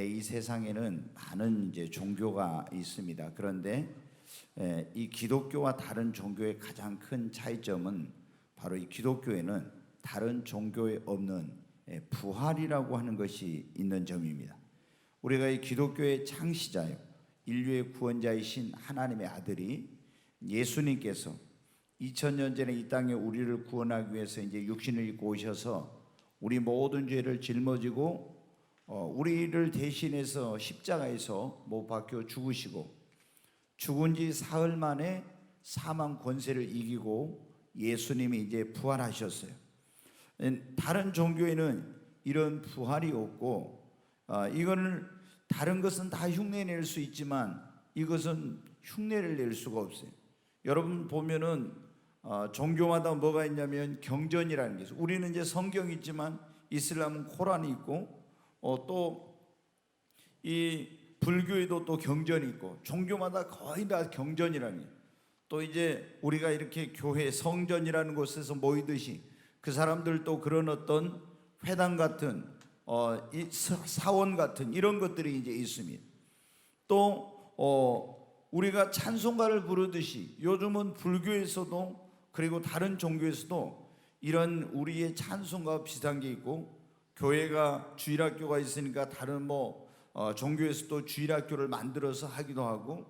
이 세상에는 많은 이제 종교가 있습니다. 그런데 이 기독교와 다른 종교의 가장 큰 차이점은 바로 이 기독교에는 다른 종교에 없는 부활이라고 하는 것이 있는 점입니다. 우리가 이 기독교의 창시자요, 인류의 구원자이신 하나님의 아들이 예수님께서 2000년 전에 이 땅에 우리를 구원하기 위해서 이제 육신을 입고 오셔서 우리 모든 죄를 짊어지고 우리를 대신해서 십자가에서 못 박혀 죽으시고 죽은 지 사흘 만에 사망 권세를 이기고 예수님이 이제 부활하셨어요. 다른 종교에는 이런 부활이 없고 이거는 다른 것은 다 흉내낼 수 있지만 이것은 흉내를 낼 수가 없어요. 여러분 보면은 종교마다 뭐가 있냐면 경전이라는 게 있어요. 우리는 이제 성경이 있지만 이슬람은 코란이 있고 또 이 불교에도 또 경전이 있고 종교마다 거의 다 경전이라는 게, 또 이제 우리가 이렇게 교회 성전이라는 곳에서 모이듯이 그 사람들도 그런 어떤 회당 같은 사원 같은 이런 것들이 이제 있습니다. 또 우리가 찬송가를 부르듯이 요즘은 불교에서도 그리고 다른 종교에서도 이런 우리의 찬송가와 비슷한 게 있고, 교회가 주일학교가 있으니까 다른 종교에서도 주일학교를 만들어서 하기도 하고,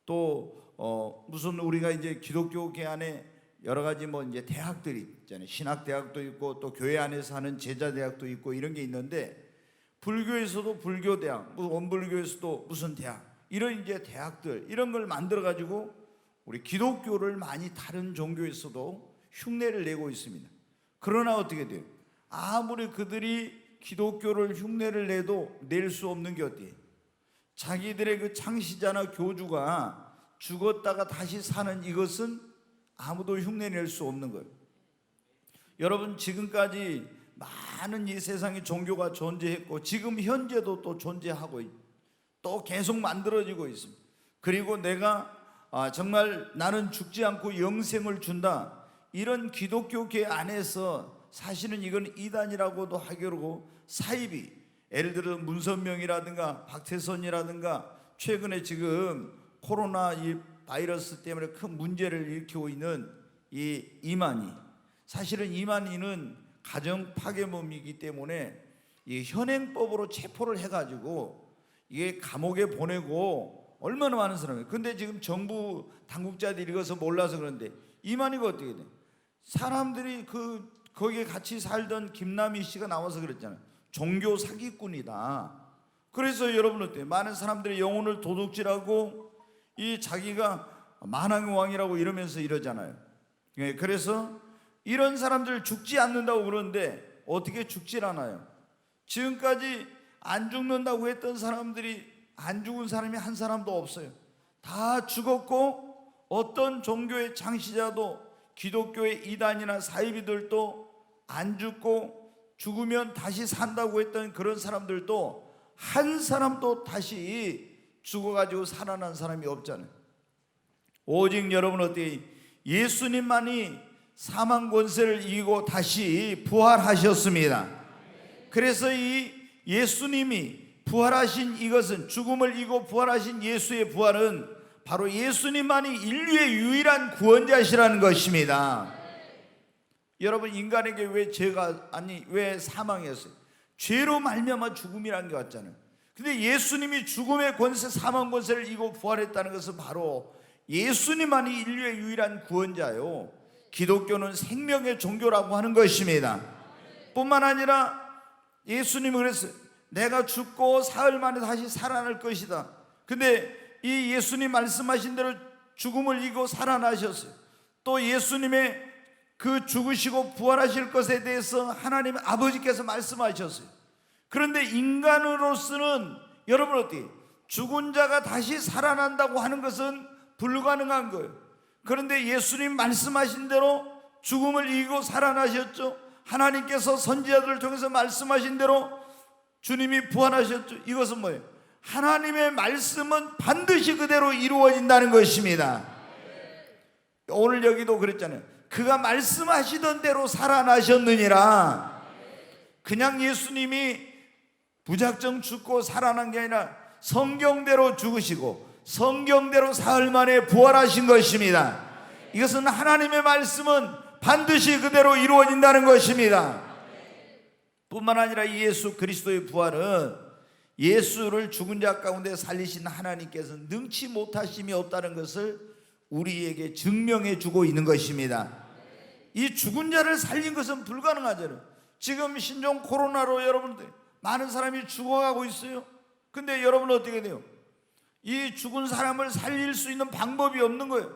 또 무슨 우리가 이제 기독교계 안에 여러 가지 이제 대학들이 있잖아요. 신학대학도 있고 또 교회 안에서 하는 제자대학도 있고 이런 게 있는데, 불교에서도 불교대학, 원불교에서도 무슨 대학, 이런 이제 대학들 이런 걸 만들어 가지고 우리 기독교를 많이 다른 종교에서도 흉내를 내고 있습니다. 그러나 어떻게 돼요? 아무리 그들이 기독교를 흉내를 내도 낼 수 없는 게 어때요? 자기들의 그 창시자나 교주가 죽었다가 다시 사는 이것은 아무도 흉내낼 수 없는 거예요. 여러분, 지금까지 많은 이 세상에 종교가 존재했고 지금 현재도 또 존재하고 또 계속 만들어지고 있습니다. 그리고 내가 정말 나는 죽지 않고 영생을 준다, 이런 기독교계 안에서 사실은 이건 이단이라고도 하기로 사이비, 예를 들어 문선명이라든가 박태선이라든가 최근에 지금 코로나 이 바이러스 때문에 큰 문제를 일으키고 있는 이 이만희, 사실은 이만희는 가정 파괴범이기 때문에 이 현행법으로 체포를 해가지고 이게 감옥에 보내고 얼마나 많은 사람이에요. 근데 지금 정부 당국자들이 이것을 몰라서 그런데 이만희가 어떻게 돼? 사람들이 거기에 같이 살던 김남희 씨가 나와서 그랬잖아요. 종교 사기꾼이다. 그래서 여러분 어때요? 많은 사람들이 영혼을 도둑질하고 이 자기가 만왕의 왕이라고 이러면서 이러잖아요. 그래서 이런 사람들 죽지 않는다고 그러는데 어떻게 죽질 않아요? 지금까지 안 죽는다고 했던 사람들이 안 죽은 사람이 한 사람도 없어요. 다 죽었고, 어떤 종교의 창시자도 기독교의 이단이나 사이비들도 안 죽고 죽으면 다시 산다고 했던 그런 사람들도 한 사람도 다시 죽어가지고 살아난 사람이 없잖아요. 오직 여러분 어때요? 예수님만이 사망 권세를 이기고 다시 부활하셨습니다. 그래서 이 예수님이 부활하신 이것은, 죽음을 이기고 부활하신 예수의 부활은 바로 예수님만이 인류의 유일한 구원자시라는 것입니다. 여러분, 인간에게 왜 사망이었어요? 죄로 말미암아 죽음이라는 게 왔잖아요. 근데 예수님이 죽음의 권세, 사망 권세를 이기고 부활했다는 것은 바로 예수님만이 인류의 유일한 구원자요, 기독교는 생명의 종교라고 하는 것입니다. 뿐만 아니라 예수님은 그랬어요. 내가 죽고 사흘 만에 다시 살아날 것이다. 근데 이 예수님 말씀하신 대로 죽음을 이기고 살아나셨어요. 또 예수님의 그 죽으시고 부활하실 것에 대해서 하나님 아버지께서 말씀하셨어요. 그런데 인간으로서는 여러분 어때요? 죽은 자가 다시 살아난다고 하는 것은 불가능한 거예요. 그런데 예수님 말씀하신 대로 죽음을 이기고 살아나셨죠. 하나님께서 선지자들을 통해서 말씀하신 대로 주님이 부활하셨죠. 이것은 뭐예요? 하나님의 말씀은 반드시 그대로 이루어진다는 것입니다. 오늘 여기도 그랬잖아요. 그가 말씀하시던 대로 살아나셨느니라. 그냥 예수님이 무작정 죽고 살아난 게 아니라 성경대로 죽으시고 성경대로 사흘 만에 부활하신 것입니다. 이것은 하나님의 말씀은 반드시 그대로 이루어진다는 것입니다. 뿐만 아니라 예수 그리스도의 부활은 예수를 죽은 자 가운데 살리신 하나님께서 능치 못하심이 없다는 것을 우리에게 증명해 주고 있는 것입니다. 이 죽은 자를 살린 것은 불가능하잖아요. 지금 신종 코로나로 여러분들 많은 사람이 죽어가고 있어요. 근데 여러분 어떻게 돼요? 이 죽은 사람을 살릴 수 있는 방법이 없는 거예요.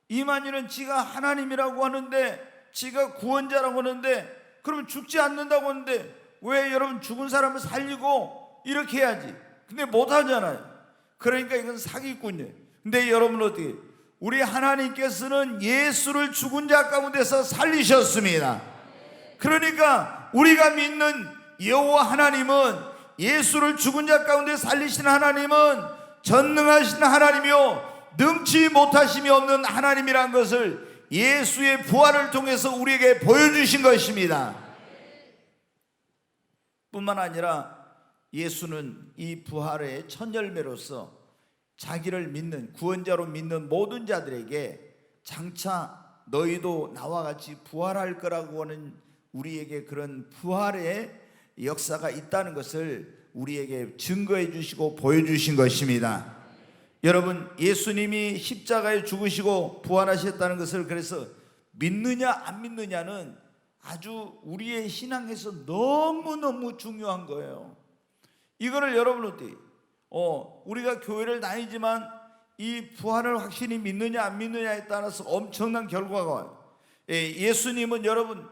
이만희는 지가 하나님이라고 하는데, 지가 구원자라고 하는데, 그러면 죽지 않는다고 하는데 왜 여러분 죽은 사람을 살리고 이렇게 해야지? 근데 못하잖아요. 그러니까 이건 사기꾼이에요. 근데 여러분 어떻게, 우리 하나님께서는 예수를 죽은 자 가운데서 살리셨습니다. 그러니까 우리가 믿는 여호와 하나님은, 예수를 죽은 자 가운데 살리신 하나님은 전능하신 하나님이요 능치 못하심이 없는 하나님이란 것을 예수의 부활을 통해서 우리에게 보여주신 것입니다. 뿐만 아니라 예수는 이 부활의 첫 열매로서 자기를 믿는, 구원자로 믿는 모든 자들에게 장차 너희도 나와 같이 부활할 거라고 하는 우리에게 그런 부활의 역사가 있다는 것을 우리에게 증거해 주시고 보여주신 것입니다. 여러분, 예수님이 십자가에 죽으시고 부활하셨다는 것을 그래서 믿느냐 안 믿느냐는 아주 우리의 신앙에서 너무너무 중요한 거예요. 이거를 여러분 어떻게, 우리가 교회를 다니지만 이 부활을 확실히 믿느냐 안 믿느냐에 따라서 엄청난 결과가 와요. 예수님은 여러분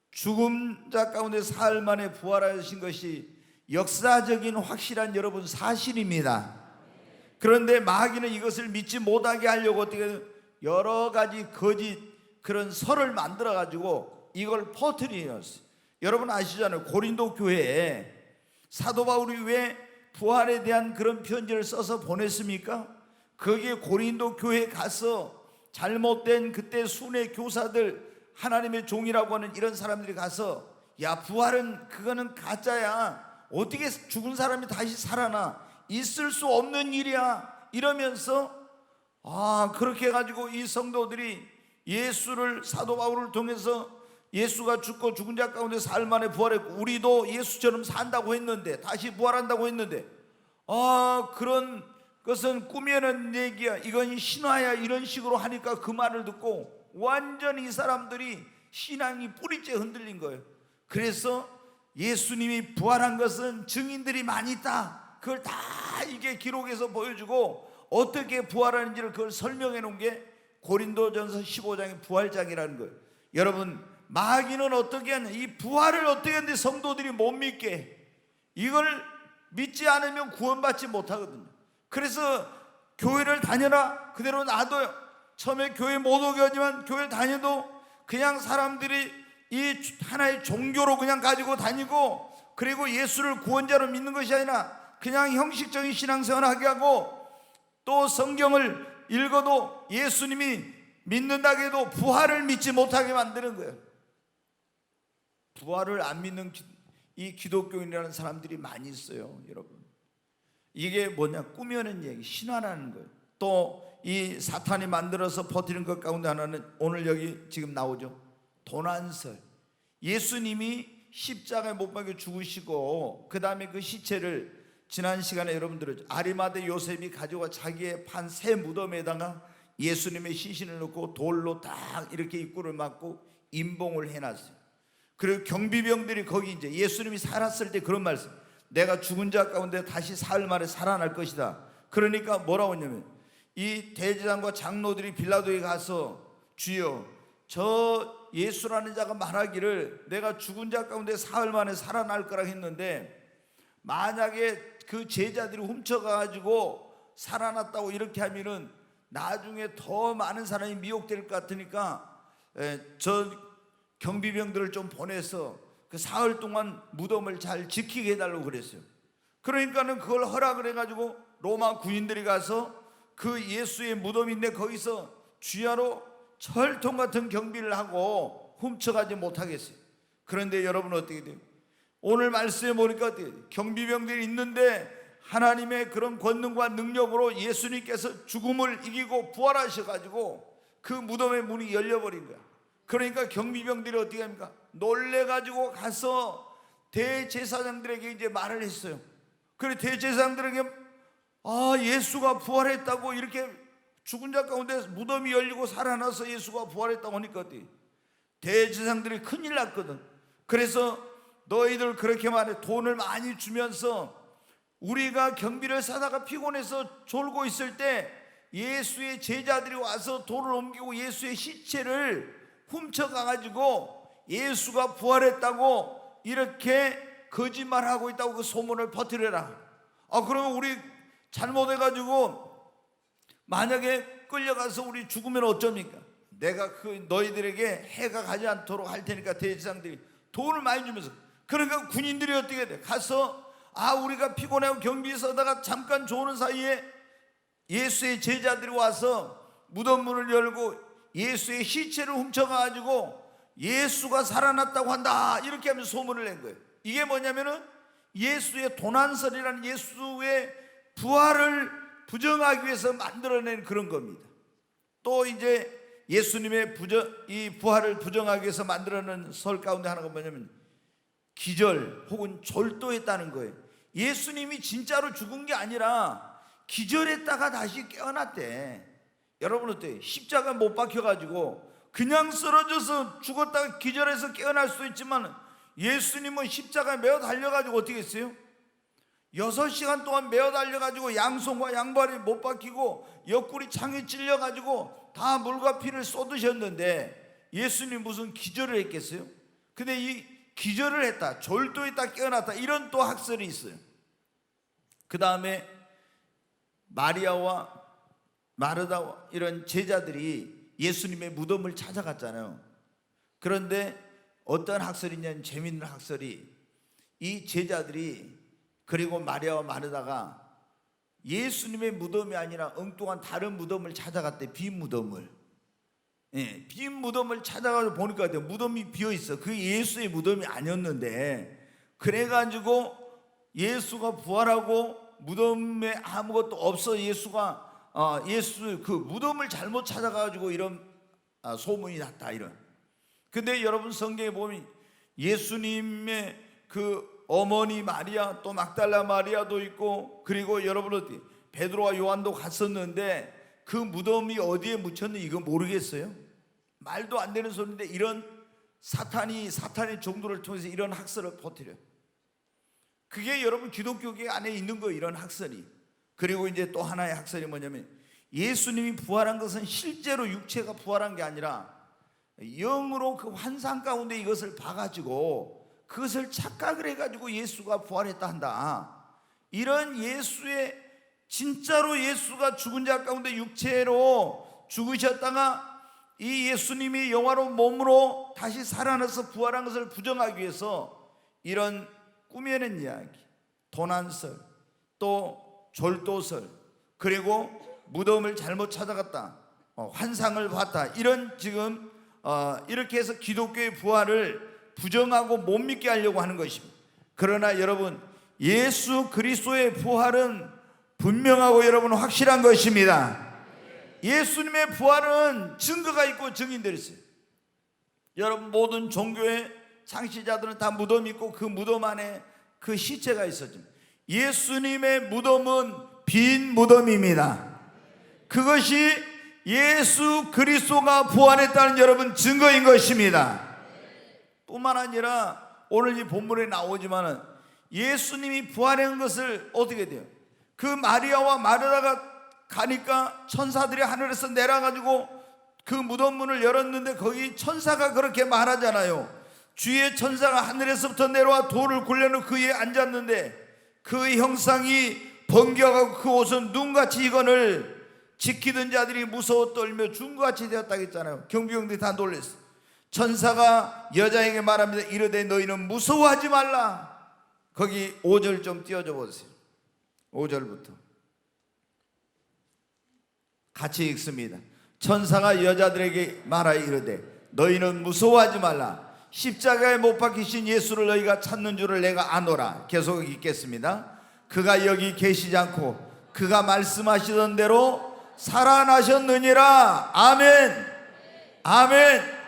죽음 자 가운데 사흘 만에 부활하신 것이 역사적인 확실한 여러분 사실입니다. 그런데 마귀는 이것을 믿지 못하게 하려고 어떻게 여러 가지 거짓 그런 설을 만들어 가지고 이걸 퍼뜨리셨어요. 여러분 아시잖아요. 고린도 교회에 사도 바울이 왜 부활에 대한 그런 편지를 써서 보냈습니까? 거기에 고린도 교회에 가서 잘못된 그때 순회 교사들, 하나님의 종이라고 하는 이런 사람들이 가서, 야 부활은 그거는 가짜야, 어떻게 죽은 사람이 다시 살아나, 있을 수 없는 일이야 이러면서 그렇게 해가지고 이 성도들이 예수를, 사도 바울을 통해서 예수가 죽고 죽은 자 가운데 사흘 만에 부활했고 우리도 예수처럼 산다고 했는데, 다시 부활한다고 했는데 그런 것은 꿈에는 얘기야, 이건 신화야, 이런 식으로 하니까 그 말을 듣고 완전히 이 사람들이 신앙이 뿌리째 흔들린 거예요. 그래서 예수님이 부활한 것은 증인들이 많이 있다, 그걸 다 이게 기록해서 보여주고 어떻게 부활하는지를 그걸 설명해 놓은 게 고린도전서 15장의 부활장이라는 거예요. 여러분, 마귀는 어떻게 하냐, 이 부활을 어떻게 하는데 성도들이 못 믿게, 이걸 믿지 않으면 구원받지 못하거든요. 그래서 교회를 다녀라, 그대로 놔둬요. 처음에 교회 못 오게 하지만 교회를 다녀도 그냥 사람들이 이 하나의 종교로 그냥 가지고 다니고, 그리고 예수를 구원자로 믿는 것이 아니라 그냥 형식적인 신앙생활을 하게 하고, 또 성경을 읽어도 예수님이 믿는다고 해도 부활을 믿지 못하게 만드는 거예요. 부활을 안 믿는 이 기독교인이라는 사람들이 많이 있어요. 여러분, 이게 뭐냐, 꾸며낸 얘기, 신화라는 거예요. 또 이 사탄이 만들어서 퍼뜨린 것 가운데 하나는 오늘 여기 지금 나오죠. 도난설. 예수님이 십자가에 못 박혀 죽으시고 그 다음에 그 시체를 지난 시간에 여러분 들었죠. 아리마대 요셉이 가져와 자기의 판 새 무덤에다가 예수님의 시신을 넣고 돌로 딱 이렇게 입구를 막고 임봉을 해놨어요. 그리고 경비병들이 거기 이제 예수님이 살았을 때 그런 말씀, 내가 죽은 자 가운데 다시 사흘 만에 살아날 것이다. 그러니까 뭐라고 했냐면, 이 대제사장과 장로들이 빌라도에 가서 주여, 저 예수라는 자가 말하기를 내가 죽은 자 가운데 사흘 만에 살아날 거라 했는데, 만약에 그 제자들이 훔쳐가지고 살아났다고 이렇게 하면은 나중에 더 많은 사람이 미혹될 것 같으니까 저 경비병들을 좀 보내서 그 사흘 동안 무덤을 잘 지키게 해달라고 그랬어요. 그러니까는 그걸 허락을 해가지고 로마 군인들이 가서 그 예수의 무덤인데 거기서 주야로 철통 같은 경비를 하고 훔쳐가지 못하겠어요. 그런데 여러분 어떻게 돼요? 오늘 말씀에 보니까 경비병들이 있는데 하나님의 그런 권능과 능력으로 예수님께서 죽음을 이기고 부활하셔가지고 그 무덤의 문이 열려버린 거야. 그러니까 경비병들이 어떻게 합니까? 놀래가지고 가서 대제사장들에게 이제 말을 했어요. 그래 대제사장들에게 예수가 부활했다고, 이렇게 죽은 자 가운데 무덤이 열리고 살아나서 예수가 부활했다고 하니까 대제사장들이 큰일 났거든. 그래서 너희들 그렇게 말해, 돈을 많이 주면서 우리가 경비를 사다가 피곤해서 졸고 있을 때 예수의 제자들이 와서 돌을 옮기고 예수의 시체를 훔쳐가가지고 예수가 부활했다고 이렇게 거짓말하고 있다고 그 소문을 퍼뜨려라. 그러면 우리 잘못해가지고 만약에 끌려가서 우리 죽으면 어쩝니까? 내가 그 너희들에게 해가 가지 않도록 할 테니까 대제사장들이 돈을 많이 주면서, 그러니까 군인들이 어떻게 돼? 가서 우리가 피곤하고 경비에 서다가 잠깐 조는 사이에 예수의 제자들이 와서 무덤 문을 열고 예수의 시체를 훔쳐가지고 예수가 살아났다고 한다, 이렇게 하면서 소문을 낸 거예요. 이게 뭐냐면은 예수의 도난설이라는, 예수의 부활을 부정하기 위해서 만들어낸 그런 겁니다. 또 이제 예수님의 이 부활을 부정하기 위해서 만들어낸 설 가운데 하나가 뭐냐면 기절 혹은 졸도했다는 거예요. 예수님이 진짜로 죽은 게 아니라 기절했다가 다시 깨어났대. 여러분 어때요? 십자가 못 박혀가지고 그냥 쓰러져서 죽었다가 기절해서 깨어날 수도 있지만 예수님은 십자가에 매어 달려가지고 어떻게 했어요? 6시간 동안 매어 달려가지고 양손과 양발이 못 박히고 옆구리 창에 찔려가지고 다 물과 피를 쏟으셨는데 예수님 무슨 기절을 했겠어요? 근데 이 기절을 했다, 졸도했다, 깨어났다, 이런 또 학설이 있어요. 그 다음에 마리아와 마르다와 이런 제자들이 예수님의 무덤을 찾아갔잖아요. 그런데 어떤 학설이 있냐면 재밌는 학설이, 이 제자들이 그리고 마리아와 마르다가 예수님의 무덤이 아니라 엉뚱한 다른 무덤을 찾아갔대. 빈 무덤을. 빈 무덤을 찾아가서 보니까 무덤이 비어있어. 그게 예수의 무덤이 아니었는데, 그래가지고 예수가 부활하고 무덤에 아무것도 없어, 예수가 예수 그 무덤을 잘못 찾아가지고 이런 소문이 났다, 이런. 근데 여러분 성경에 보면 예수님의 그 어머니 마리아, 또 막달라 마리아도 있고, 그리고 여러분 어디 베드로와 요한도 갔었는데 그 무덤이 어디에 묻혔는지 이거 모르겠어요? 말도 안 되는 소리인데 이런 사탄의 종들을 통해서 이런 학설을 퍼뜨려요. 그게 여러분 기독교계 안에 있는 거예요, 이런 학설이. 그리고 이제 또 하나의 학설이 뭐냐면 예수님이 부활한 것은 실제로 육체가 부활한 게 아니라 영으로 그 환상 가운데 이것을 봐가지고 그것을 착각을 해가지고 예수가 부활했다 한다. 이런 예수의, 진짜로 예수가 죽은 자 가운데 육체로 죽으셨다가 이 예수님이 영화로운 몸으로 다시 살아나서 부활한 것을 부정하기 위해서 이런 꾸며낸 이야기, 도난설, 또 졸도설, 그리고 무덤을 잘못 찾아갔다, 환상을 봤다, 이런 지금 이렇게 해서 기독교의 부활을 부정하고 못 믿게 하려고 하는 것입니다. 그러나 여러분, 예수 그리스도의 부활은 분명하고 여러분 확실한 것입니다. 예수님의 부활은 증거가 있고 증인들이 있어요. 여러분 모든 종교의 창시자들은 다 무덤이 있고 그 무덤 안에 그 시체가 있었죠. 예수님의 무덤은 빈 무덤입니다. 그것이 예수 그리스도가 부활했다는 여러분 증거인 것입니다. 뿐만 아니라 오늘 이 본문에 나오지만은 예수님이 부활한 것을 어떻게 돼요? 그 마리아와 마르다가 가니까 천사들이 하늘에서 내려가지고 그 무덤 문을 열었는데 거기 천사가 그렇게 말하잖아요. 주의 천사가 하늘에서부터 내려와 돌을 굴려놓고 그 위에 앉았는데 그 형상이 번개하고 그 옷은 눈같이 이거늘 지키던 자들이 무서워 떨며 죽음같이 되었다고 했잖아요. 경비병들이 다 놀랐어요. 천사가 여자에게 말합니다. 이르되 너희는 무서워하지 말라. 거기 5절 좀 띄워줘 보세요. 5절부터 같이 읽습니다. 천사가 여자들에게 말하여 이르되 너희는 무서워하지 말라. 십자가에 못 박히신 예수를 너희가 찾는 줄을 내가 아노라. 계속 읽겠습니다. 그가 여기 계시지 않고 그가 말씀하시던 대로 살아나셨느니라. 아멘. 아멘.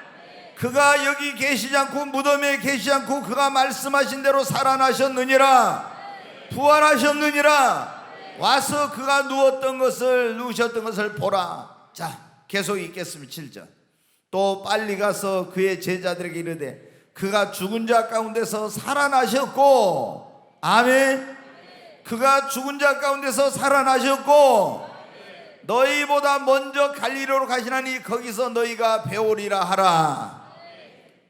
그가 여기 계시지 않고 무덤에 계시지 않고 그가 말씀하신 대로 살아나셨느니라. 부활하셨느니라. 와서 그가 누우셨던 것을 보라. 자, 계속 읽겠습니다. 7절. 또 빨리 가서 그의 제자들에게 이르되 그가 죽은 자 가운데서 살아나셨고. 아멘. 그가 죽은 자 가운데서 살아나셨고 너희보다 먼저 갈릴리로 가시나니 거기서 너희가 배우리라 하라.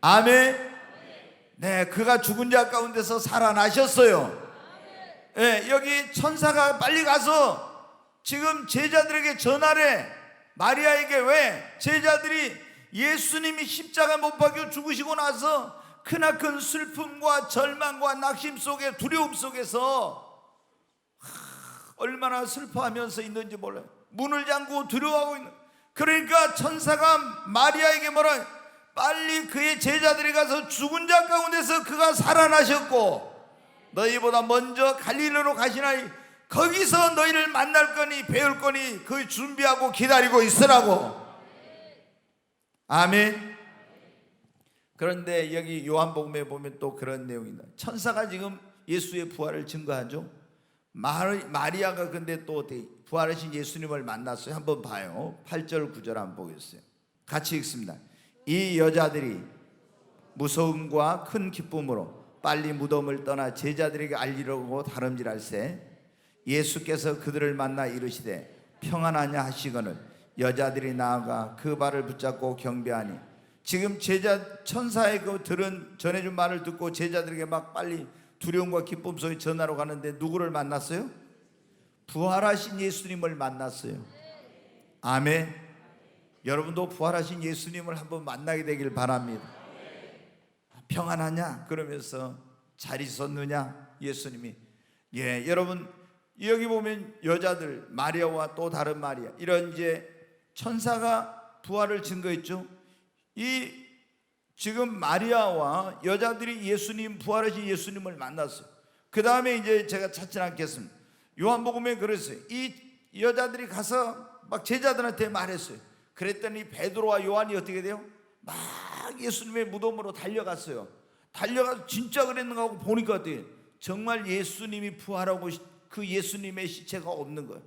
아멘. 네, 그가 죽은 자 가운데서 살아나셨어요. 네, 여기 천사가 빨리 가서 지금 제자들에게 전하래. 마리아에게. 왜? 제자들이 예수님이 십자가 못 박혀 죽으시고 나서 크나큰 슬픔과 절망과 낙심 속에, 두려움 속에서 얼마나 슬퍼하면서 있는지 몰라요. 문을 잠그고 두려워하고 있는. 그러니까 천사가 마리아에게 뭐라? 빨리 그의 제자들이 가서 죽은 자 가운데서 그가 살아나셨고 너희보다 먼저 갈릴리로 가시나니 거기서 너희를 만날 거니 배울 거니 그 준비하고 기다리고 있으라고. 아멘. 그런데 여기 요한복음에 보면 또 그런 내용이 있다. 천사가 지금 예수의 부활을 증거하죠. 마리아가 근데 또 부활하신 예수님을 만났어요. 한번 봐요. 8절 9절 한번 보겠어요. 같이 읽습니다. 이 여자들이 무서움과 큰 기쁨으로 빨리 무덤을 떠나 제자들에게 알리려고 다름질할세 예수께서 그들을 만나 이르시되 평안하냐 하시거늘 여자들이 나아가 그 발을 붙잡고 경배하니. 지금 천사의 그 전해준 말을 듣고 제자들에게 막 빨리 두려움과 기쁨 속에 전하러 가는데 누구를 만났어요? 부활하신 예수님을 만났어요. 아멘. 여러분도 부활하신 예수님을 한번 만나게 되길 바랍니다. 평안하냐? 그러면서 잘 있었느냐? 예수님이. 예, 여러분 여기 보면 여자들 마리아와 또 다른 마리아 이런 이제 천사가 부활을 증거했죠. 이 지금 마리아와 여자들이 예수님 부활하신 예수님을 만났어요. 그 다음에 이제 제가 찾지 않겠습니다. 요한복음에 그랬어요. 이 여자들이 가서 막 제자들한테 말했어요. 그랬더니 베드로와 요한이 어떻게 돼요? 막 예수님의 무덤으로 달려갔어요. 달려가서 진짜 그랬는가 하고 보니까 어때요? 정말 예수님이 부활하고 그 예수님의 시체가 없는 거예요.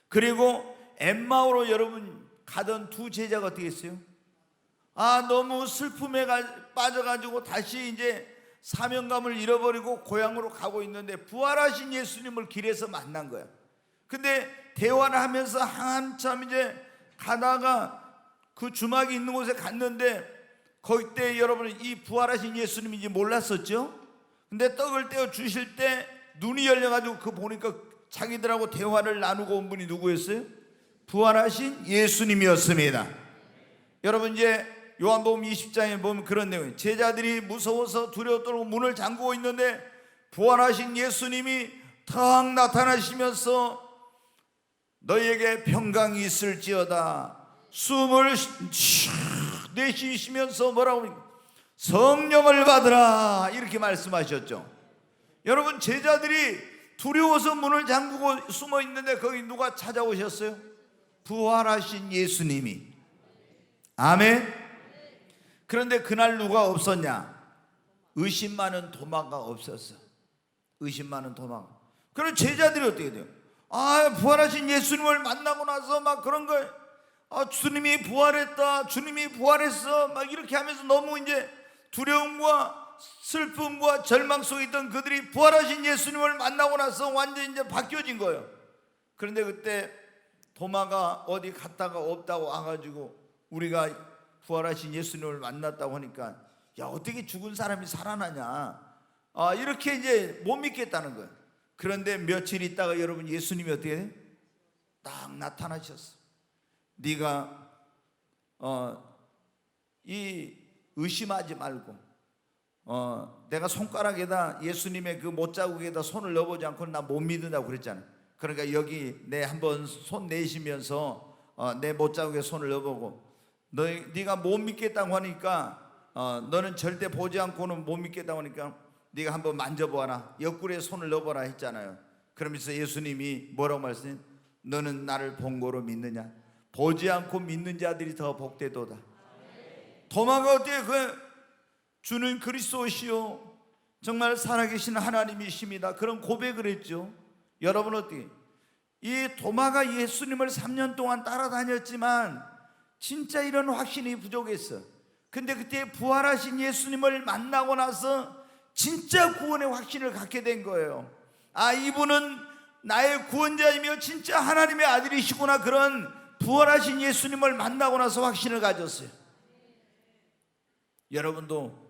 그리고 엠마오로 여러분 가던 두 제자가 어떻게 했어요? 너무 슬픔에 빠져가지고 다시 이제 사명감을 잃어버리고 고향으로 가고 있는데 부활하신 예수님을 길에서 만난 거야. 근데 대화를 하면서 한참 이제 가다가 그 주막이 있는 곳에 갔는데 거기 때 여러분 이 부활하신 예수님인지 몰랐었죠. 근데 떡을 떼어 주실 때 눈이 열려가지고 그 보니까 자기들하고 대화를 나누고 온 분이 누구였어요? 부활하신 예수님이었습니다. 여러분 이제 요한복음 20장에 보면 그런 내용이에요. 제자들이 무서워서 두려워 떨고 문을 잠그고 있는데 부활하신 예수님이 탁 나타나시면서 너희에게 평강이 있을지어다 숨을 내쉬시면서 뭐라고 성령을 받으라 이렇게 말씀하셨죠. 여러분 제자들이 두려워서 문을 잠그고 숨어 있는데 거기 누가 찾아오셨어요? 부활하신 예수님이. 아멘. 그런데 그날 누가 없었냐? 의심 많은 도마가 없었어. 의심 많은 도마가. 그럼 제자들이 어떻게 돼요? 부활하신 예수님을 만나고 나서 막 그런 걸 주님이 부활했다, 주님이 부활했어 막 이렇게 하면서 너무 이제 두려움과 슬픔과 절망 속에 있던 그들이 부활하신 예수님을 만나고 나서 완전히 이제 바뀌어진 거예요. 그런데 그때 도마가 어디 갔다가 없다고 와가지고 우리가 부활하신 예수님을 만났다고 하니까 야 어떻게 죽은 사람이 살아나냐 이렇게 이제 못 믿겠다는 거예요. 그런데 며칠 있다가 여러분 예수님이 어떻게 돼? 딱 나타나셨어. 네가 이 의심하지 말고 내가 손가락에다 예수님의 그 못자국에다 손을 넣어보지 않고는 나 못 믿는다고 그랬잖아요. 그러니까 여기 내 한번 손 내쉬면서 내 못자국에 손을 넣어보고 네가 못 믿겠다고 하니까 너는 절대 보지 않고는 못 믿겠다 하니까 네가 한번 만져보아라, 옆구리에 손을 넣어보라 했잖아요. 그러면서 예수님이 뭐라고 말씀해? 너는 나를 본 거로 믿느냐? 보지 않고 믿는 자들이 더 복되도다. 도마가 어떻게 주는 그리스도시요 정말 살아계신 하나님이십니다, 그런 고백을 했죠. 여러분 어떻게, 이 도마가 예수님을 3년 동안 따라다녔지만 진짜 이런 확신이 부족했어. 근데 그때 부활하신 예수님을 만나고 나서 진짜 구원의 확신을 갖게 된 거예요. 아, 이분은 나의 구원자이며 진짜 하나님의 아들이시구나. 그런 부활하신 예수님을 만나고 나서 확신을 가졌어요. 여러분도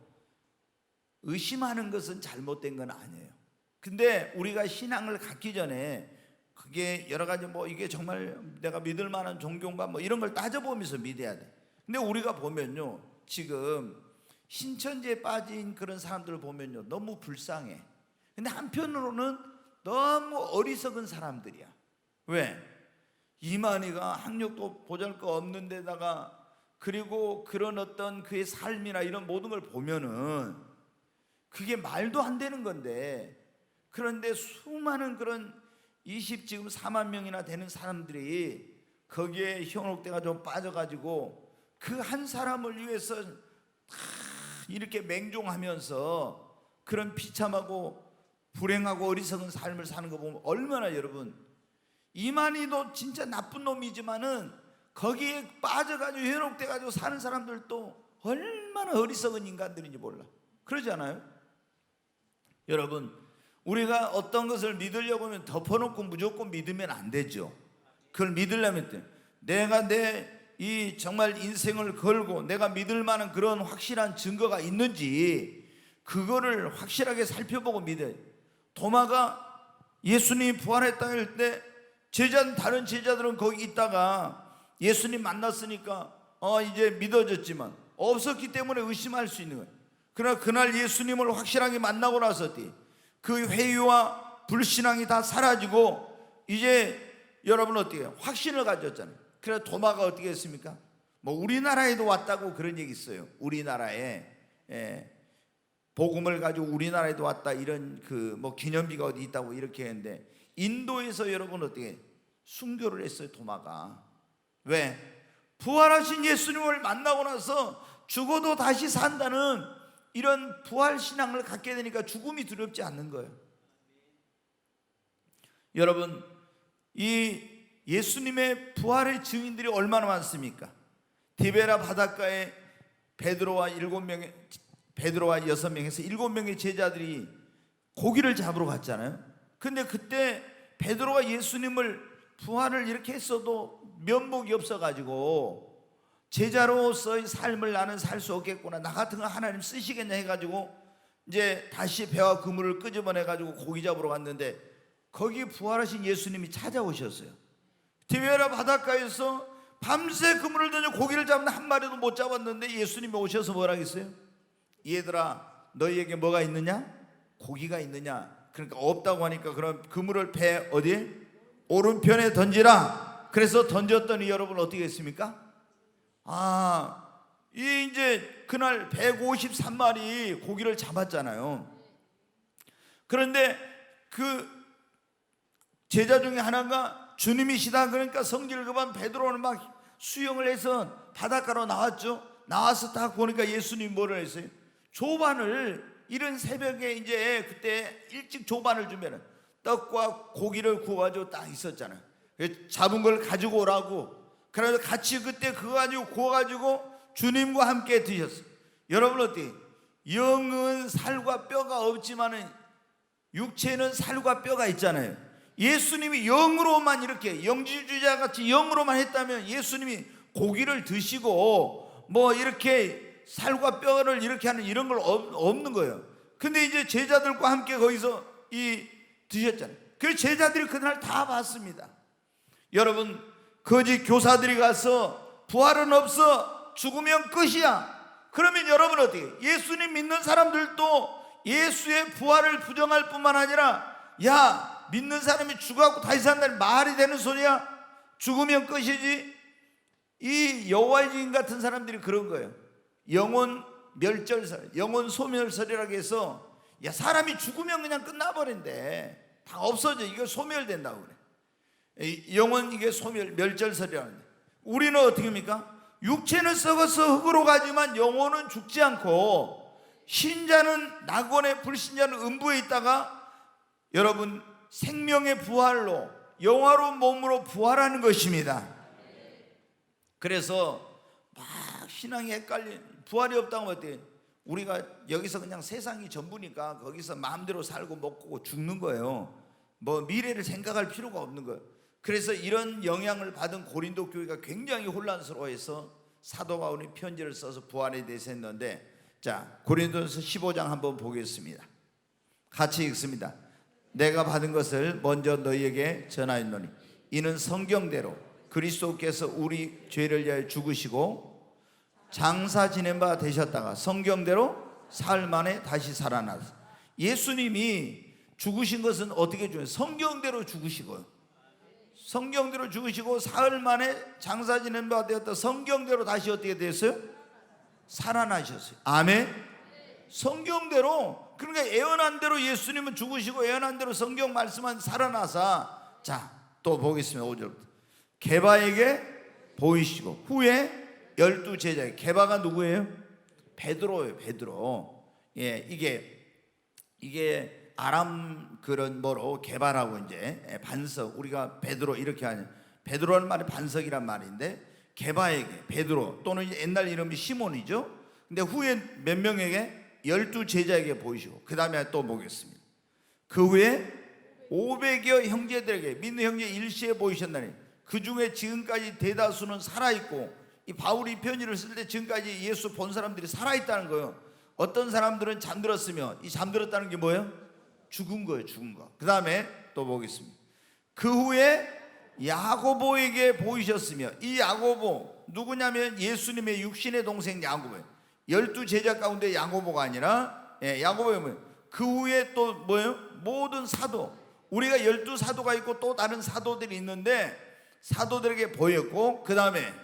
의심하는 것은 잘못된 건 아니에요. 근데 우리가 신앙을 갖기 전에 그게 여러 가지 이게 정말 내가 믿을 만한 종교인가 이런 걸 따져보면서 믿어야 돼. 근데 우리가 보면요, 지금 신천지에 빠진 그런 사람들을 보면요, 너무 불쌍해. 근데 한편으로는 너무 어리석은 사람들이야. 왜? 이만희가 학력도 보잘것 없는 데다가, 그리고 그런 어떤 그의 삶이나 이런 모든 걸 보면은 그게 말도 안 되는 건데, 그런데 수많은 그런 지금 4만 명이나 되는 사람들이 거기에 현혹대가 좀 빠져가지고 그 한 사람을 위해서 이렇게 맹종하면서 그런 비참하고 불행하고 어리석은 삶을 사는 거 보면 얼마나, 여러분, 이만희도 진짜 나쁜 놈이지만은 거기에 빠져가지고 현혹돼가지고 사는 사람들도 얼마나 어리석은 인간들인지 몰라. 그러지 않아요? 여러분, 우리가 어떤 것을 믿으려고 하면 덮어놓고 무조건 믿으면 안 되죠. 그걸 믿으려면 내가 이 정말 인생을 걸고 내가 믿을 만한 그런 확실한 증거가 있는지 그거를 확실하게 살펴보고 믿어요. 도마가 예수님이 부활했다 할 때 다른 제자들은 거기 있다가 예수님 만났으니까 이제 믿어졌지만 없었기 때문에 의심할 수 있는 거예요. 그러나 그날 예수님을 확실하게 만나고 나서 그 회의와 불신앙이 다 사라지고 이제 여러분 어떻게 해요? 확신을 가졌잖아요. 그래서 도마가 어떻게 했습니까? 우리나라에도 왔다고 그런 얘기 있어요. 우리나라에 복음을 가지고 우리나라에도 왔다, 이런 기념비가 어디 있다고 이렇게 했는데, 인도에서 여러분 어떻게 순교를 했어요, 도마가. 왜? 부활하신 예수님을 만나고 나서 죽어도 다시 산다는 이런 부활신앙을 갖게 되니까 죽음이 두렵지 않는 거예요. 여러분, 이 예수님의 부활의 증인들이 얼마나 많습니까? 디베라 바닷가에 베드로와 6명에서 7명의 제자들이 고기를 잡으러 갔잖아요. 근데 그때 베드로가 예수님을 부활을 이렇게 했어도 면목이 없어가지고 제자로서의 삶을 나는 살 수 없겠구나, 나 같은 거 하나님 쓰시겠냐 해가지고 이제 다시 배와 그물을 끄집어내가지고 고기 잡으러 갔는데 거기 부활하신 예수님이 찾아오셨어요. 디베라 바닷가에서 밤새 그물을 던져 고기를 잡는 한 마리도 못 잡았는데 예수님이 오셔서 뭐라 했어요? 얘들아, 너희에게 뭐가 있느냐? 고기가 있느냐? 그러니까 없다고 하니까 그럼 그물을 배 어디에? 오른편에 던지라. 그래서 던졌더니 여러분 어떻게 했습니까? 이제 그날 153마리 고기를 잡았잖아요. 그런데 그 제자 중에 하나가 주님이시다 그러니까 성질 급한 베드로는 막 수영을 해서 바닷가로 나왔죠. 나와서 딱 보니까 예수님이 뭐를 했어요? 조반을, 이른 새벽에 이제 그때 일찍 조반을 주면은 떡과 고기를 구워가지고 딱 있었잖아요. 잡은 걸 가지고 오라고. 그래서 같이 그때 그거 가지고 구워가지고 주님과 함께 드셨어요. 여러분 어때요? 영은 살과 뼈가 없지만은 육체는 살과 뼈가 있잖아요. 예수님이 영으로만 이렇게 영지주자 같이 영으로만 했다면 예수님이 고기를 드시고 이렇게 살과 뼈를 이렇게 하는 이런 걸 없는 거예요. 근데 이제 제자들과 함께 거기서 드셨잖아요. 그래서 제자들이 그날 다 봤습니다. 여러분, 거짓 교사들이 가서 부활은 없어, 죽으면 끝이야. 그러면 여러분 어떻게? 예수님 믿는 사람들도 예수의 부활을 부정할 뿐만 아니라, 야, 믿는 사람이 죽어갖고 다시 산다는 말이 되는 소리야? 죽으면 끝이지. 이 여호와의 증인 같은 사람들이 그런 거예요. 영혼 멸절설, 영혼 소멸설이라고 해서 야 사람이 죽으면 그냥 끝나버린대. 다 없어져. 이거 소멸된다고 그래. 영혼 이게 소멸 멸절설이라는데 우리는 어떻게 합니까? 육체는 썩어서 흙으로 가지만 영혼은 죽지 않고 신자는 낙원에 불신자는 음부에 있다가 여러분 생명의 부활로 영화로운 몸으로 부활하는 것입니다. 그래서 막 신앙이 헷갈린 부활이 없다고 하면 어때요? 우리가 여기서 그냥 세상이 전부니까 거기서 마음대로 살고 먹고 죽는 거예요. 뭐 미래를 생각할 필요가 없는 거예요. 그래서 이런 영향을 받은 고린도 교회가 굉장히 혼란스러워해서 사도 바울이 편지를 써서 부활에 대해서 했는데, 자 고린도서 15장 한번 보겠습니다. 같이 읽습니다. 내가 받은 것을 먼저 너희에게 전하였노니 이는 성경대로 그리스도께서 우리 죄를 위하여 죽으시고 장사 지낸 바 되셨다가 성경대로 사흘 만에 다시 살아나서, 예수님이 죽으신 것은 어떻게 죽어요? 성경대로 죽으시고요. 성경대로 죽으시고 사흘 만에 장사 지낸 바 되었다. 성경대로 다시 어떻게 됐어요? 살아나셨어요. 아멘. 성경대로, 그러니까 예언한 대로 예수님은 죽으시고 예언한 대로 성경 말씀은 살아나사. 자, 또 보겠습니다. 5절부터. 게바에게 보이시고 후에 12제자에, 게바가 누구예요? 베드로예요. 베드로. 예, 이게 아람 그런 뭐로 게바라고 이제 반석, 우리가 베드로 이렇게 하는, 베드로라는 말이 반석이란 말인데 게바에게, 베드로 또는 옛날 이름이 시몬이죠. 근데 후에 몇 명에게? 12제자에게 보이시고, 그 다음에 또 보겠습니다. 그 후에 500여 형제들에게, 믿는 형제 일시에 보이셨나니 그 중에 지금까지 대다수는 살아있고, 이 바울이 편지를 쓸 때 지금까지 예수 본 사람들이 살아있다는 거예요. 어떤 사람들은 잠들었으며, 이 잠들었다는 게 뭐예요? 죽은 거예요. 죽은 거. 그 다음에 또 보겠습니다. 그 후에 야고보에게 보이셨으며, 이 야고보 누구냐면 예수님의 육신의 동생 야고보예요. 12제자 가운데 야고보가 아니라, 야고보가 뭐예요? 그 후에 또 뭐예요? 모든 사도, 우리가 12사도가 있고 또 다른 사도들이 있는데 사도들에게 보였고, 그 다음에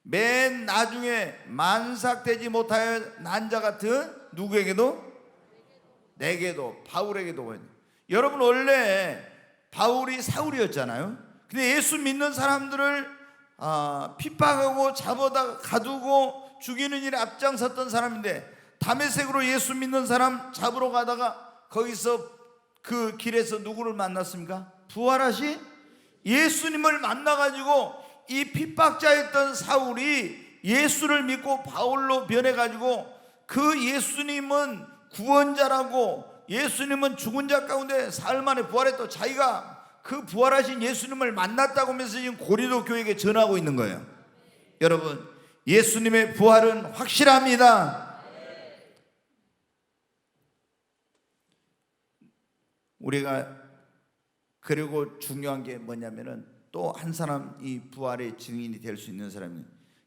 맨 나중에 만삭되지 못하여 난 자 같은 누구에게도? 내게도, 바울에게도 보였네. 여러분 원래 바울이 사울이었잖아요. 근데 예수 믿는 사람들을 핍박하고 잡아다 가두고 죽이는 일에 앞장섰던 사람인데, 다메섹으로 예수 믿는 사람 잡으러 가다가 거기서 그 길에서 누구를 만났습니까? 부활하신 예수님을 만나가지고 이 핍박자였던 사울이 예수를 믿고 바울로 변해가지고, 그 예수님은 구원자라고, 예수님은 죽은 자 가운데 사흘 만에 부활했고, 자기가 그 부활하신 예수님을 만났다고 하면서 지금 고린도 교회에게 전하고 있는 거예요. 여러분, 예수님의 부활은 확실합니다. 우리가, 그리고 중요한 게 뭐냐면은 또 한 사람, 이 부활의 증인이 될 수 있는 사람이,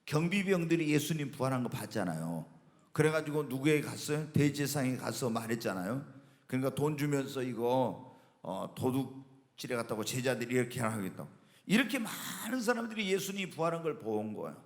경비병들이 예수님 부활한 거 봤잖아요. 그래가지고 누구에게 갔어요? 대제사장에 가서 말했잖아요. 그러니까 돈 주면서 이거 도둑질해 갔다고 제자들이 이렇게 하겠다고. 이렇게 많은 사람들이 예수님이 부활한 걸 본 거예요.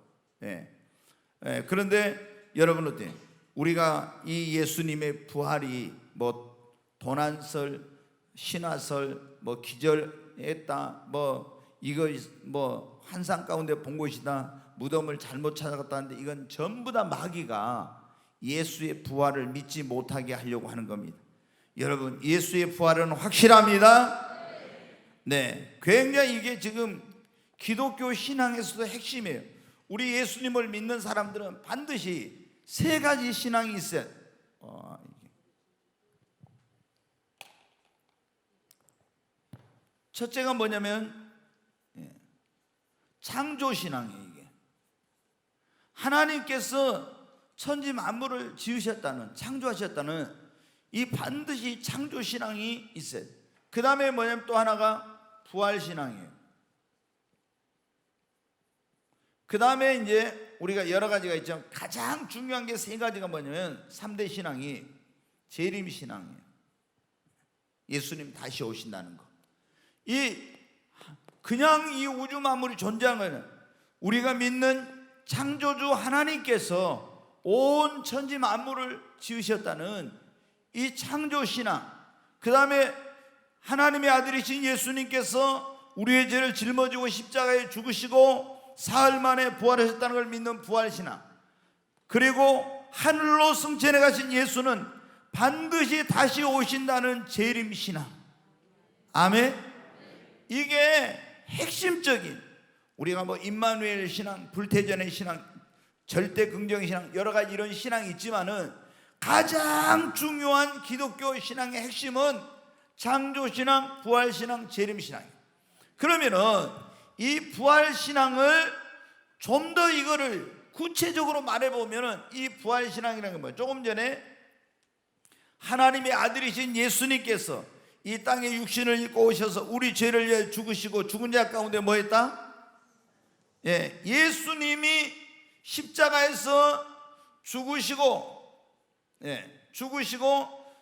그런데 여러분 어때요? 우리가 이 예수님의 부활이 뭐 도난설, 신화설, 뭐 기절했다, 뭐 이거 뭐 환상 가운데 본 것이다, 무덤을 잘못 찾아갔다는데, 이건 전부 다 마귀가 예수의 부활을 믿지 못하게 하려고 하는 겁니다. 여러분, 예수의 부활은 확실합니다. 네, 굉장히 이게 지금 기독교 신앙에서도 핵심이에요. 우리 예수님을 믿는 사람들은 반드시 세 가지 신앙이 있어요. 첫째가 뭐냐면 창조신앙이에요. 이게 하나님께서 천지 만물을 지으셨다는, 창조하셨다는 이 반드시 창조신앙이 있어요. 그 다음에 뭐냐면 또 하나가 부활신앙이에요. 그 다음에 이제 우리가 여러 가지가 있지만 가장 중요한 게 세 가지가 뭐냐면 3대 신앙이 재림신앙이에요. 예수님 다시 오신다는 거. 그냥 이 우주 만물이 존재하는 거는 우리가 믿는 창조주 하나님께서 온 천지 만물을 지으셨다는 이 창조신앙, 그 다음에 하나님의 아들이신 예수님께서 우리의 죄를 짊어지고 십자가에 죽으시고 사흘 만에 부활하셨다는 걸 믿는 부활신앙, 그리고 하늘로 승천해 가신 예수는 반드시 다시 오신다는 재림신앙. 아멘. 이게 핵심적인, 우리가 뭐 임마누엘 신앙, 불태전의 신앙, 절대 긍정의 신앙, 여러 가지 이런 신앙이 있지만은 가장 중요한 기독교 신앙의 핵심은 창조신앙, 부활신앙, 재림신앙이에요. 그러면은 이 부활신앙을 좀 더 이거를 구체적으로 말해보면은 이 부활신앙이라는 게 뭐예요? 조금 전에 하나님의 아들이신 예수님께서 이 땅에 육신을 입고 오셔서 우리 죄를 위해 죽으시고 죽은 자 가운데 뭐 했다? 예수님이 십자가에서 죽으시고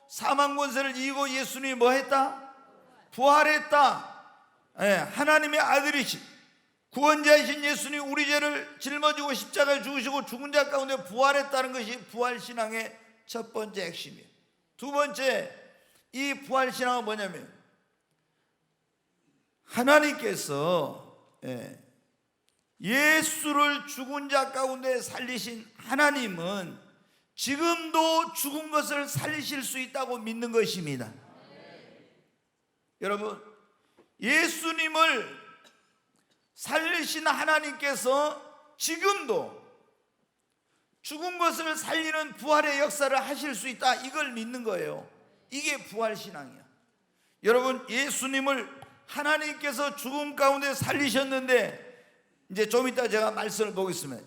사망 권세를 이기고 예수님이 뭐 했다? 부활했다. 하나님의 아들이신 구원자이신 예수님이 우리 죄를 짊어지고 십자가에 죽으시고 죽은 자 가운데 부활했다는 것이 부활신앙의 첫 번째 핵심이에요. 두 번째, 이 부활신앙은 뭐냐면 하나님께서 예수를 죽은 자 가운데 살리신 하나님은 지금도 죽은 것을 살리실 수 있다고 믿는 것입니다. 여러분, 예수님을 살리신 하나님께서 지금도 죽은 것을 살리는 부활의 역사를 하실 수 있다, 이걸 믿는 거예요. 이게 부활신앙이야. 여러분, 예수님을 하나님께서 죽음 가운데 살리셨는데, 이제 좀 이따 제가 말씀을 보겠습니다.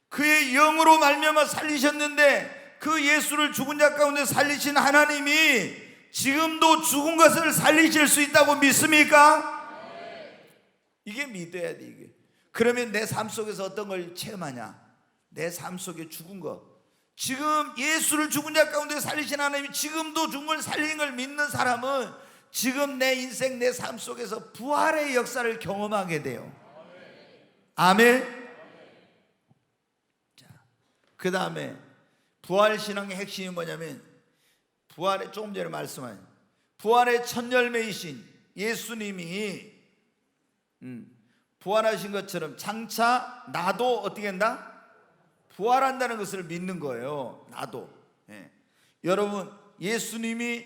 그의 영으로 말미암아 살리셨는데 그 예수를 죽은 자 가운데 살리신 하나님이 지금도 죽은 것을 살리실 수 있다고 믿습니까? 이게 믿어야 돼. 이게. 그러면 내 삶 속에서 어떤 걸 체험하냐? 내 삶 속에 죽은 것, 지금 예수를 죽은 자 가운데 살리신 하나님이 지금도 죽은 걸 살리는 걸 믿는 사람은 지금 내 인생, 내 삶 속에서 부활의 역사를 경험하게 돼요. 아멘. 자, 그 다음에 부활신앙의 핵심이 뭐냐면, 부활의, 조금 전에 말씀한 부활의 첫 열매이신 예수님이 부활하신 것처럼 장차 나도 어떻게 한다? 부활한다는 것을 믿는 거예요. 나도. 여러분, 예수님이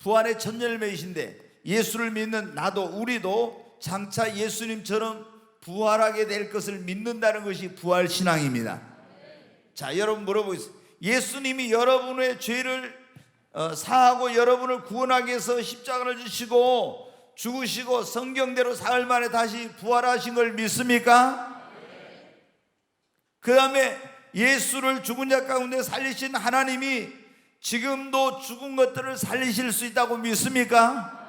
부활의 첫 열매이신데 예수를 믿는 나도, 우리도 장차 예수님처럼 부활하게 될 것을 믿는다는 것이 부활신앙입니다. 자, 여러분 물어보겠습니다. 예수님이 여러분의 죄를 사하고 여러분을 구원하기 위해서 십자가를 지시고 죽으시고 성경대로 사흘 만에 다시 부활하신 걸 믿습니까? 그 다음에 예수를 죽은 자 가운데 살리신 하나님이 지금도 죽은 것들을 살리실 수 있다고 믿습니까?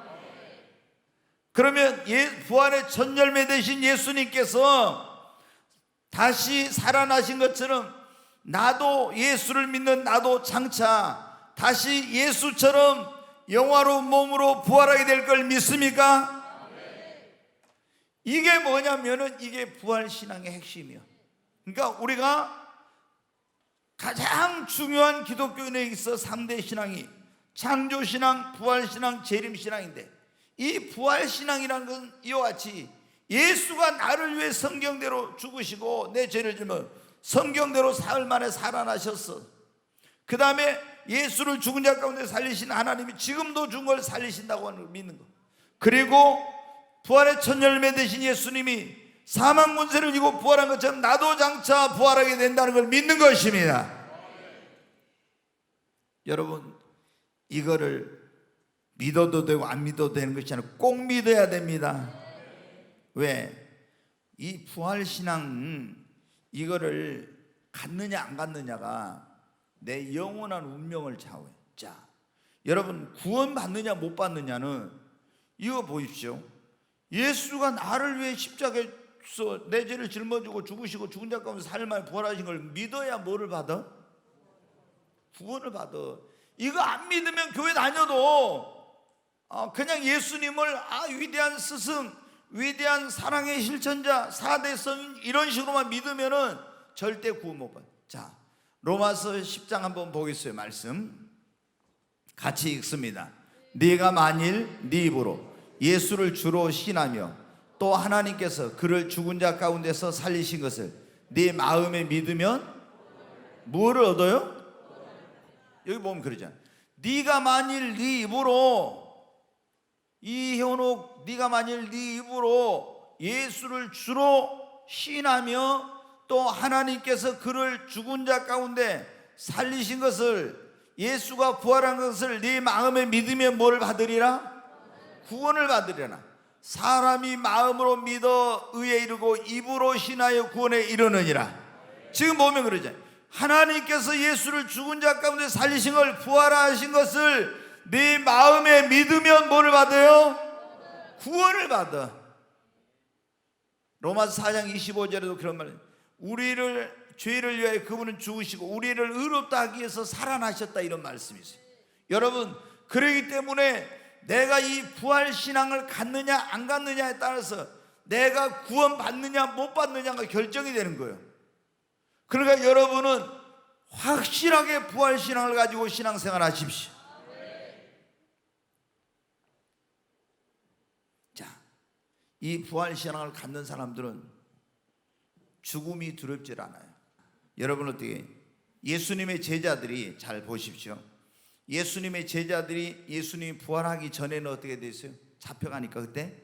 그러면 부활의 첫 열매 되신 예수님께서 다시 살아나신 것처럼 나도, 예수를 믿는 나도 장차 다시 예수처럼 영화로운 몸으로 부활하게 될 걸 믿습니까? 이게 뭐냐면은 이게 부활신앙의 핵심이야. 그러니까 우리가 가장 중요한 기독교인에 있어 3대 신앙이 창조신앙, 부활신앙, 재림신앙인데, 이 부활신앙이라는 건 이와 같이 예수가 나를 위해 성경대로 죽으시고 내 죄를 지면 성경대로 사흘 만에 살아나셨어. 그 다음에 예수를 죽은 자 가운데 살리신 하나님이 지금도 죽은 걸 살리신다고 하는 걸 믿는 거. 그리고 부활의 첫 열매 되신 예수님이 사망 권세를 이기고 부활한 것처럼 나도 장차 부활하게 된다는 걸 믿는 것입니다. 여러분, 이거를 믿어도 되고 안 믿어도 되는 것이 아니라 꼭 믿어야 됩니다. 왜? 이 부활신앙, 이거를 갖느냐 안 갖느냐가 내 영원한 운명을 좌우해. 자, 여러분, 구원 받느냐 못 받느냐는 이거 보십시오. 예수가 나를 위해 십자가에서 내 죄를 짊어지고 죽으시고 죽은 자 가운데 사흘 만에 부활하신 걸 믿어야 뭐를 받아? 구원을 받아. 이거 안 믿으면 교회 다녀도 그냥 예수님을 위대한 스승, 위대한 사랑의 실천자, 4대 성 이런 식으로만 믿으면은 절대 구원 못 받아. 자, 로마서 10장 한번 보겠어요. 말씀 같이 읽습니다. 네가 만일 네 입으로 예수를 주로 신하며 또 하나님께서 그를 죽은 자 가운데서 살리신 것을 네 마음에 믿으면 무엇을 얻어요? 여기 보면 그러잖아요. 네가 만일 네 입으로, 이현옥, 네가 만일 네 입으로 예수를 주로 신하며 또 하나님께서 그를 죽은 자 가운데 살리신 것을, 예수가 부활한 것을 네 마음에 믿으면 뭘 받으리라? 구원을 받으리라. 사람이 마음으로 믿어 의에 이르고 입으로 신하여 구원에 이르느니라. 지금 보면 그러잖아요. 하나님께서 예수를 죽은 자 가운데 살리신 걸, 부활하신 것을 네 마음에 믿으면 뭐를 받아요? 구원을 받아. 로마서 4장 25절에도 그런 말이에요. 우리를, 죄를 위하여 그분은 죽으시고 우리를 의롭다 하기 위해서 살아나셨다, 이런 말씀이 있어요. 여러분, 그러기 때문에 내가 이 부활신앙을 갖느냐 안 갖느냐에 따라서 내가 구원 받느냐 못 받느냐가 결정이 되는 거예요. 그러니까 여러분은 확실하게 부활신앙을 가지고 신앙생활 하십시오. 자, 이 부활신앙을 갖는 사람들은 죽음이 두렵질 않아요. 여러분, 어떻게 예수님의 제자들이, 잘 보십시오, 예수님의 제자들이 예수님이 부활하기 전에는 어떻게 됐어요? 잡혀가니까 그때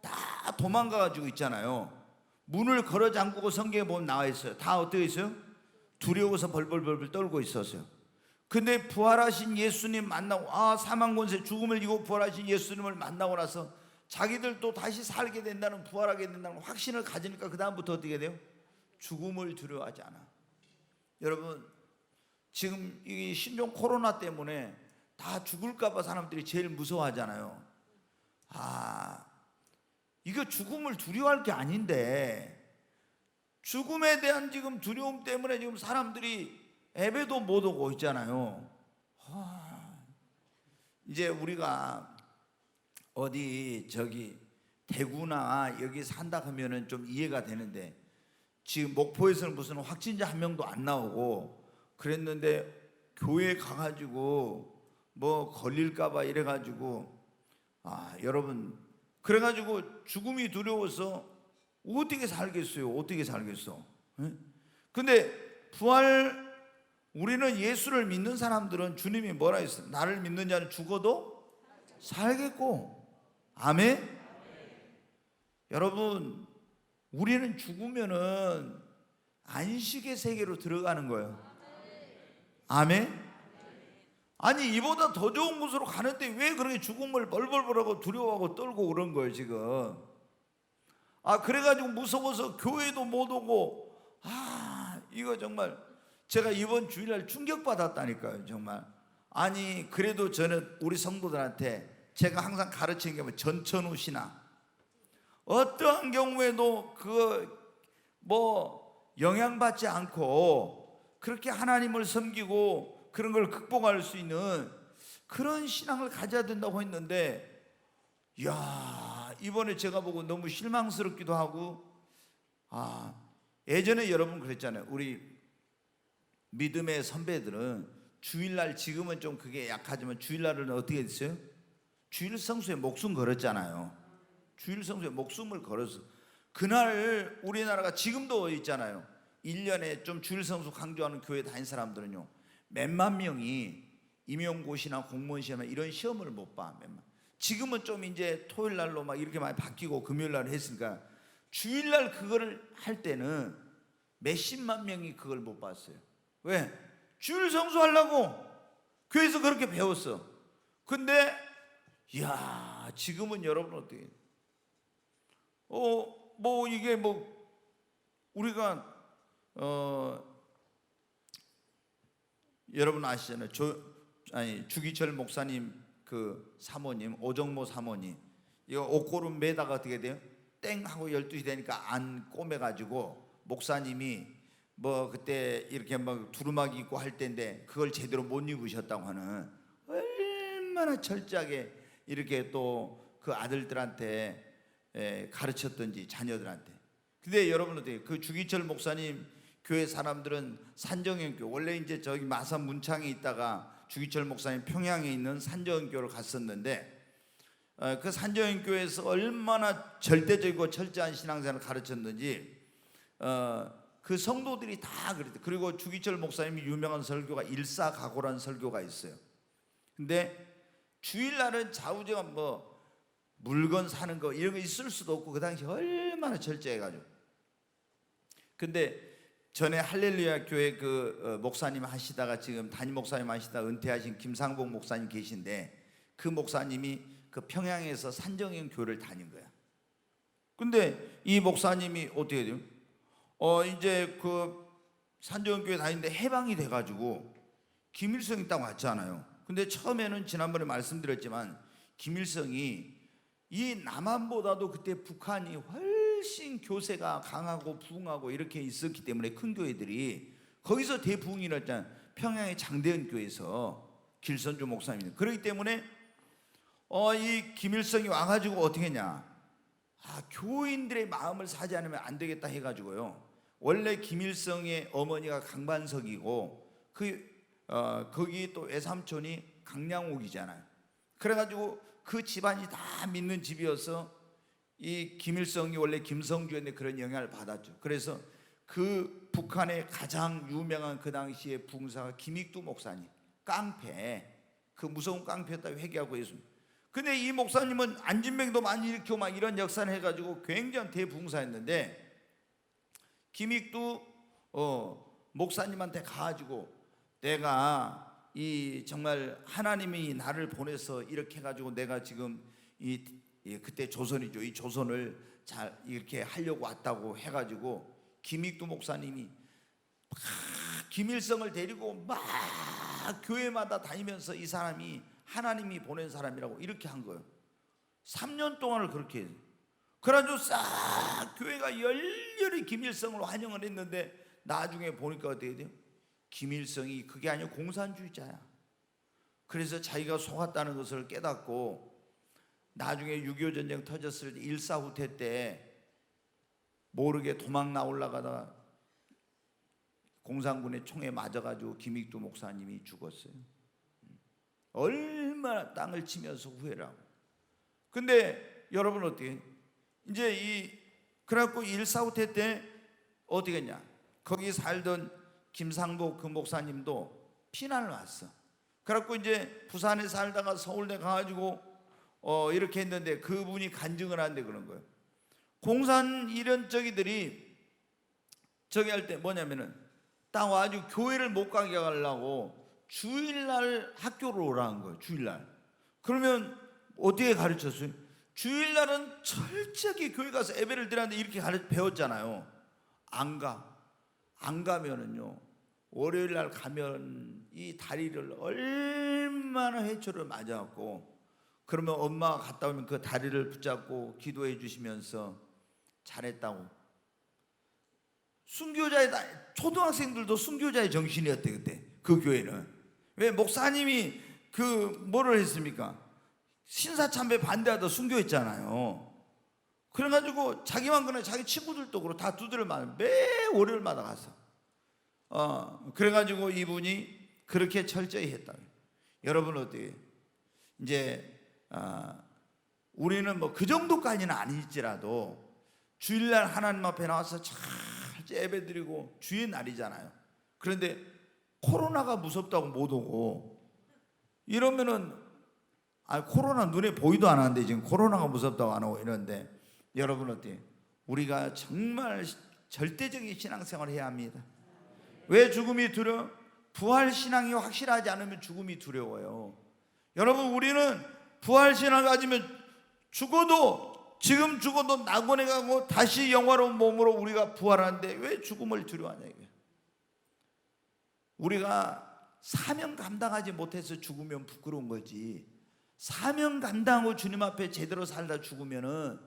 다 도망가가지고 있잖아요. 문을 걸어 잠그고 성경에 보면 나와 있어요. 다 어떻게 있어요? 두려워서 벌벌벌 떨고 있었어요. 근데 부활하신 예수님 만나고, 사망 권세 죽음을 이기고 부활하신 예수님을 만나고 나서 자기들도 다시 살게 된다는, 부활하게 된다는 확신을 가지니까 그 다음부터 어떻게 돼요? 죽음을 두려워하지 않아. 여러분, 지금 이 신종 코로나 때문에 다 죽을까봐 사람들이 제일 무서워하잖아요. 이거 죽음을 두려워할 게 아닌데, 죽음에 대한 지금 두려움 때문에 지금 사람들이 예배도 못 오고 있잖아요. 이제 우리가 어디 저기 대구나 여기 산다 하면은 좀 이해가 되는데, 지금 목포에서는 무슨 확진자 한 명도 안 나오고 그랬는데 교회 가가지고 뭐 걸릴까봐 이래가지고, 여러분, 그래가지고 죽음이 두려워서 어떻게 살겠어요? 어떻게 살겠어? 근데 부활, 우리는 예수를 믿는 사람들은 주님이 뭐라 했어요? 나를 믿는 자는 죽어도 살겠고. 아멘? 여러분, 우리는 죽으면은 안식의 세계로 들어가는 거예요. 아멘? 아니, 이보다 더 좋은 곳으로 가는데 왜 그렇게 죽음을 벌벌벌하고 두려워하고 떨고 그런 거예요 지금? 그래가지고 무서워서 교회도 못 오고, 이거 정말 제가 이번 주일날 충격받았다니까요 정말. 아니, 그래도 저는 우리 성도들한테 제가 항상 가르치는 게 뭐 전천후 신앙, 어떠한 경우에도 영향받지 않고 그렇게 하나님을 섬기고 그런 걸 극복할 수 있는 그런 신앙을 가져야 된다고 했는데, 이번에 제가 보고 너무 실망스럽기도 하고, 예전에 여러분 그랬잖아요. 우리 믿음의 선배들은 주일날, 지금은 좀 그게 약하지만 주일날은 어떻게 했어요? 주일 성수에 목숨 걸었잖아요. 주일 성수에 목숨을 걸어서 그날 우리나라가 지금도 있잖아요. 1년에 좀 주일 성수 강조하는 교회 다닌 사람들은요, 몇만 명이 임용고시나 공무원 시험에 이런 시험을 못 봐. 지금은 좀 이제 토요일날로 막 이렇게 많이 바뀌고 금요일날 했으니까, 주일날 그거를 할 때는 몇십만 명이 그걸 못 봤어요. 왜? 주일 성수하려고 교회에서 그렇게 배웠어. 근데 지금은 여러분 어떻게, 이게 우리가 여러분 아시잖아요. 주기철 목사님 그 사모님, 오정모 사모님, 이거 옷고름 매다가 어떻게 돼요? 땡 하고 12시 되니까 안 꼬매가지고 목사님이 그때 이렇게 두루마기 입고 할 때인데 그걸 제대로 못 입으셨다고 하는, 얼마나 철저하게 이렇게 또 그 아들들한테 가르쳤던지, 자녀들한테. 근데 여러분 어때요? 그 주기철 목사님 교회 사람들은 산정연교, 원래 이제 저기 마산 문창에 있다가 주기철 목사님 평양에 있는 산정연교를 갔었는데, 그 산정연교에서 얼마나 절대적이고 철저한 신앙생활을 가르쳤는지 그 성도들이 다 그랬대. 그리고 주기철 목사님이 유명한 설교가 일사각오라는 설교가 있어요. 근데 주일날은 좌우지간 뭐 물건 사는 거 이런 거 있을 수도 없고 그 당시 얼마나 철저해가지고. 근데 전에 할렐루야 교회 그 목사님 하시다가 지금 담임 목사님 하시다가 은퇴하신 김상복 목사님 계신데, 그 목사님이 그 평양에서 산정형 교회를 다닌 거야. 근데 이 목사님이 어떻게 돼요? 이제 그 산정형 교회 다니는데 해방이 돼가지고 김일성이 딱 왔잖아요. 근데 처음에는 지난번에 말씀드렸지만 김일성이 이 남한보다도 그때 북한이 훨씬 교세가 강하고 부흥하고 이렇게 있었기 때문에 큰 교회들이 거기서 대부흥이 일어났잖아요. 평양의 장대현 교회에서 길선주 목사님. 그렇기 때문에 이 김일성이 와가지고 어떻게 했냐, 교인들의 마음을 사지 않으면 안 되겠다 해가지고요, 원래 김일성의 어머니가 강반석이고 거기 또 외삼촌이 강량옥이잖아요. 그래가지고 그 집안이 다 믿는 집이어서 이 김일성이 원래 김성주였는데 그런 영향을 받았죠. 그래서 그 북한의 가장 유명한 그 당시의 부흥사가 김익두 목사님, 깡패, 그 무서운 깡패였다고 회개하고 있습니다. 근데 이 목사님은 안진뱅도 많이 일으키고 막 이런 역사를 해가지고 굉장한 대부흥사였는데, 김익두 목사님한테 가가지고 내가 이 정말 하나님이 나를 보내서 이렇게 해가지고 내가 지금 그때 조선이죠, 이 조선을 잘 이렇게 하려고 왔다고 해가지고 김익두 목사님이 막 김일성을 데리고 막 교회마다 다니면서 이 사람이 하나님이 보낸 사람이라고 이렇게 한 거예요. 3년 동안을 그렇게 해요. 그래가지고 싹 교회가 열렬히 김일성을 환영을 했는데, 나중에 보니까 어떻게 돼요? 김일성이 그게 아니고 공산주의자야. 그래서 자기가 속았다는 것을 깨닫고 나중에 6.25 전쟁 터졌을 때 일사후퇴 때 모르게 도망 나오려다가 공산군의 총에 맞아가지고 김익두 목사님이 죽었어요. 얼마나 땅을 치면서 후회를 하고. 근데 여러분 어떻게 이제 그래갖고 일사후퇴 때 어떻게 했냐, 거기 살던 김상복 그 목사님도 피난을 왔어. 그래갖고 이제 부산에 살다가 서울대 가가지고 이렇게 했는데 그분이 간증을 하는데 그런 거예요. 공산 이런 저기들이 저기 할 때 뭐냐면은 딱 와가지고 교회를 못 가게 하려고 주일날 학교를 오라는 거예요. 주일날. 그러면 어떻게 가르쳤어요? 주일날은 철저하게 교회 가서 예배를 드렸는데 이렇게 배웠잖아요. 안 가면은요, 월요일날 가면 이 다리를 얼마나 회초를 맞아갖고, 그러면 엄마가 갔다 오면 그 다리를 붙잡고 기도해 주시면서 잘했다고. 순교자의 초등학생들도 순교자의 정신이었대 그때 그 교회는. 왜? 목사님이 뭐를 했습니까? 신사참배 반대하다 순교했잖아요. 그래가지고 자기만 그래, 자기 친구들도 그렇고 다 두드려 맞아. 매 월요일마다 가서 그래가지고 이분이 그렇게 철저히 했다. 여러분 어떻게 이제 우리는 뭐 그 정도까지는 아닐지라도 주일날 하나님 앞에 나와서 잘 예배드리고 주의 날이잖아요. 그런데 코로나가 무섭다고 못 오고 이러면은 코로나 눈에 보이도 않았는데 지금 코로나가 무섭다고 안 오고 이러는데, 여러분 어때요? 우리가 정말 절대적인 신앙생활을 해야 합니다. 왜 죽음이 두려워? 부활신앙이 확실하지 않으면 죽음이 두려워요. 여러분 우리는 부활신앙을 가지면 지금 죽어도 낙원에 가고 다시 영화로운 몸으로 우리가 부활하는데 왜 죽음을 두려워하냐 이거예요. 우리가 사명 감당하지 못해서 죽으면 부끄러운 거지, 사명 감당하고 주님 앞에 제대로 살다 죽으면은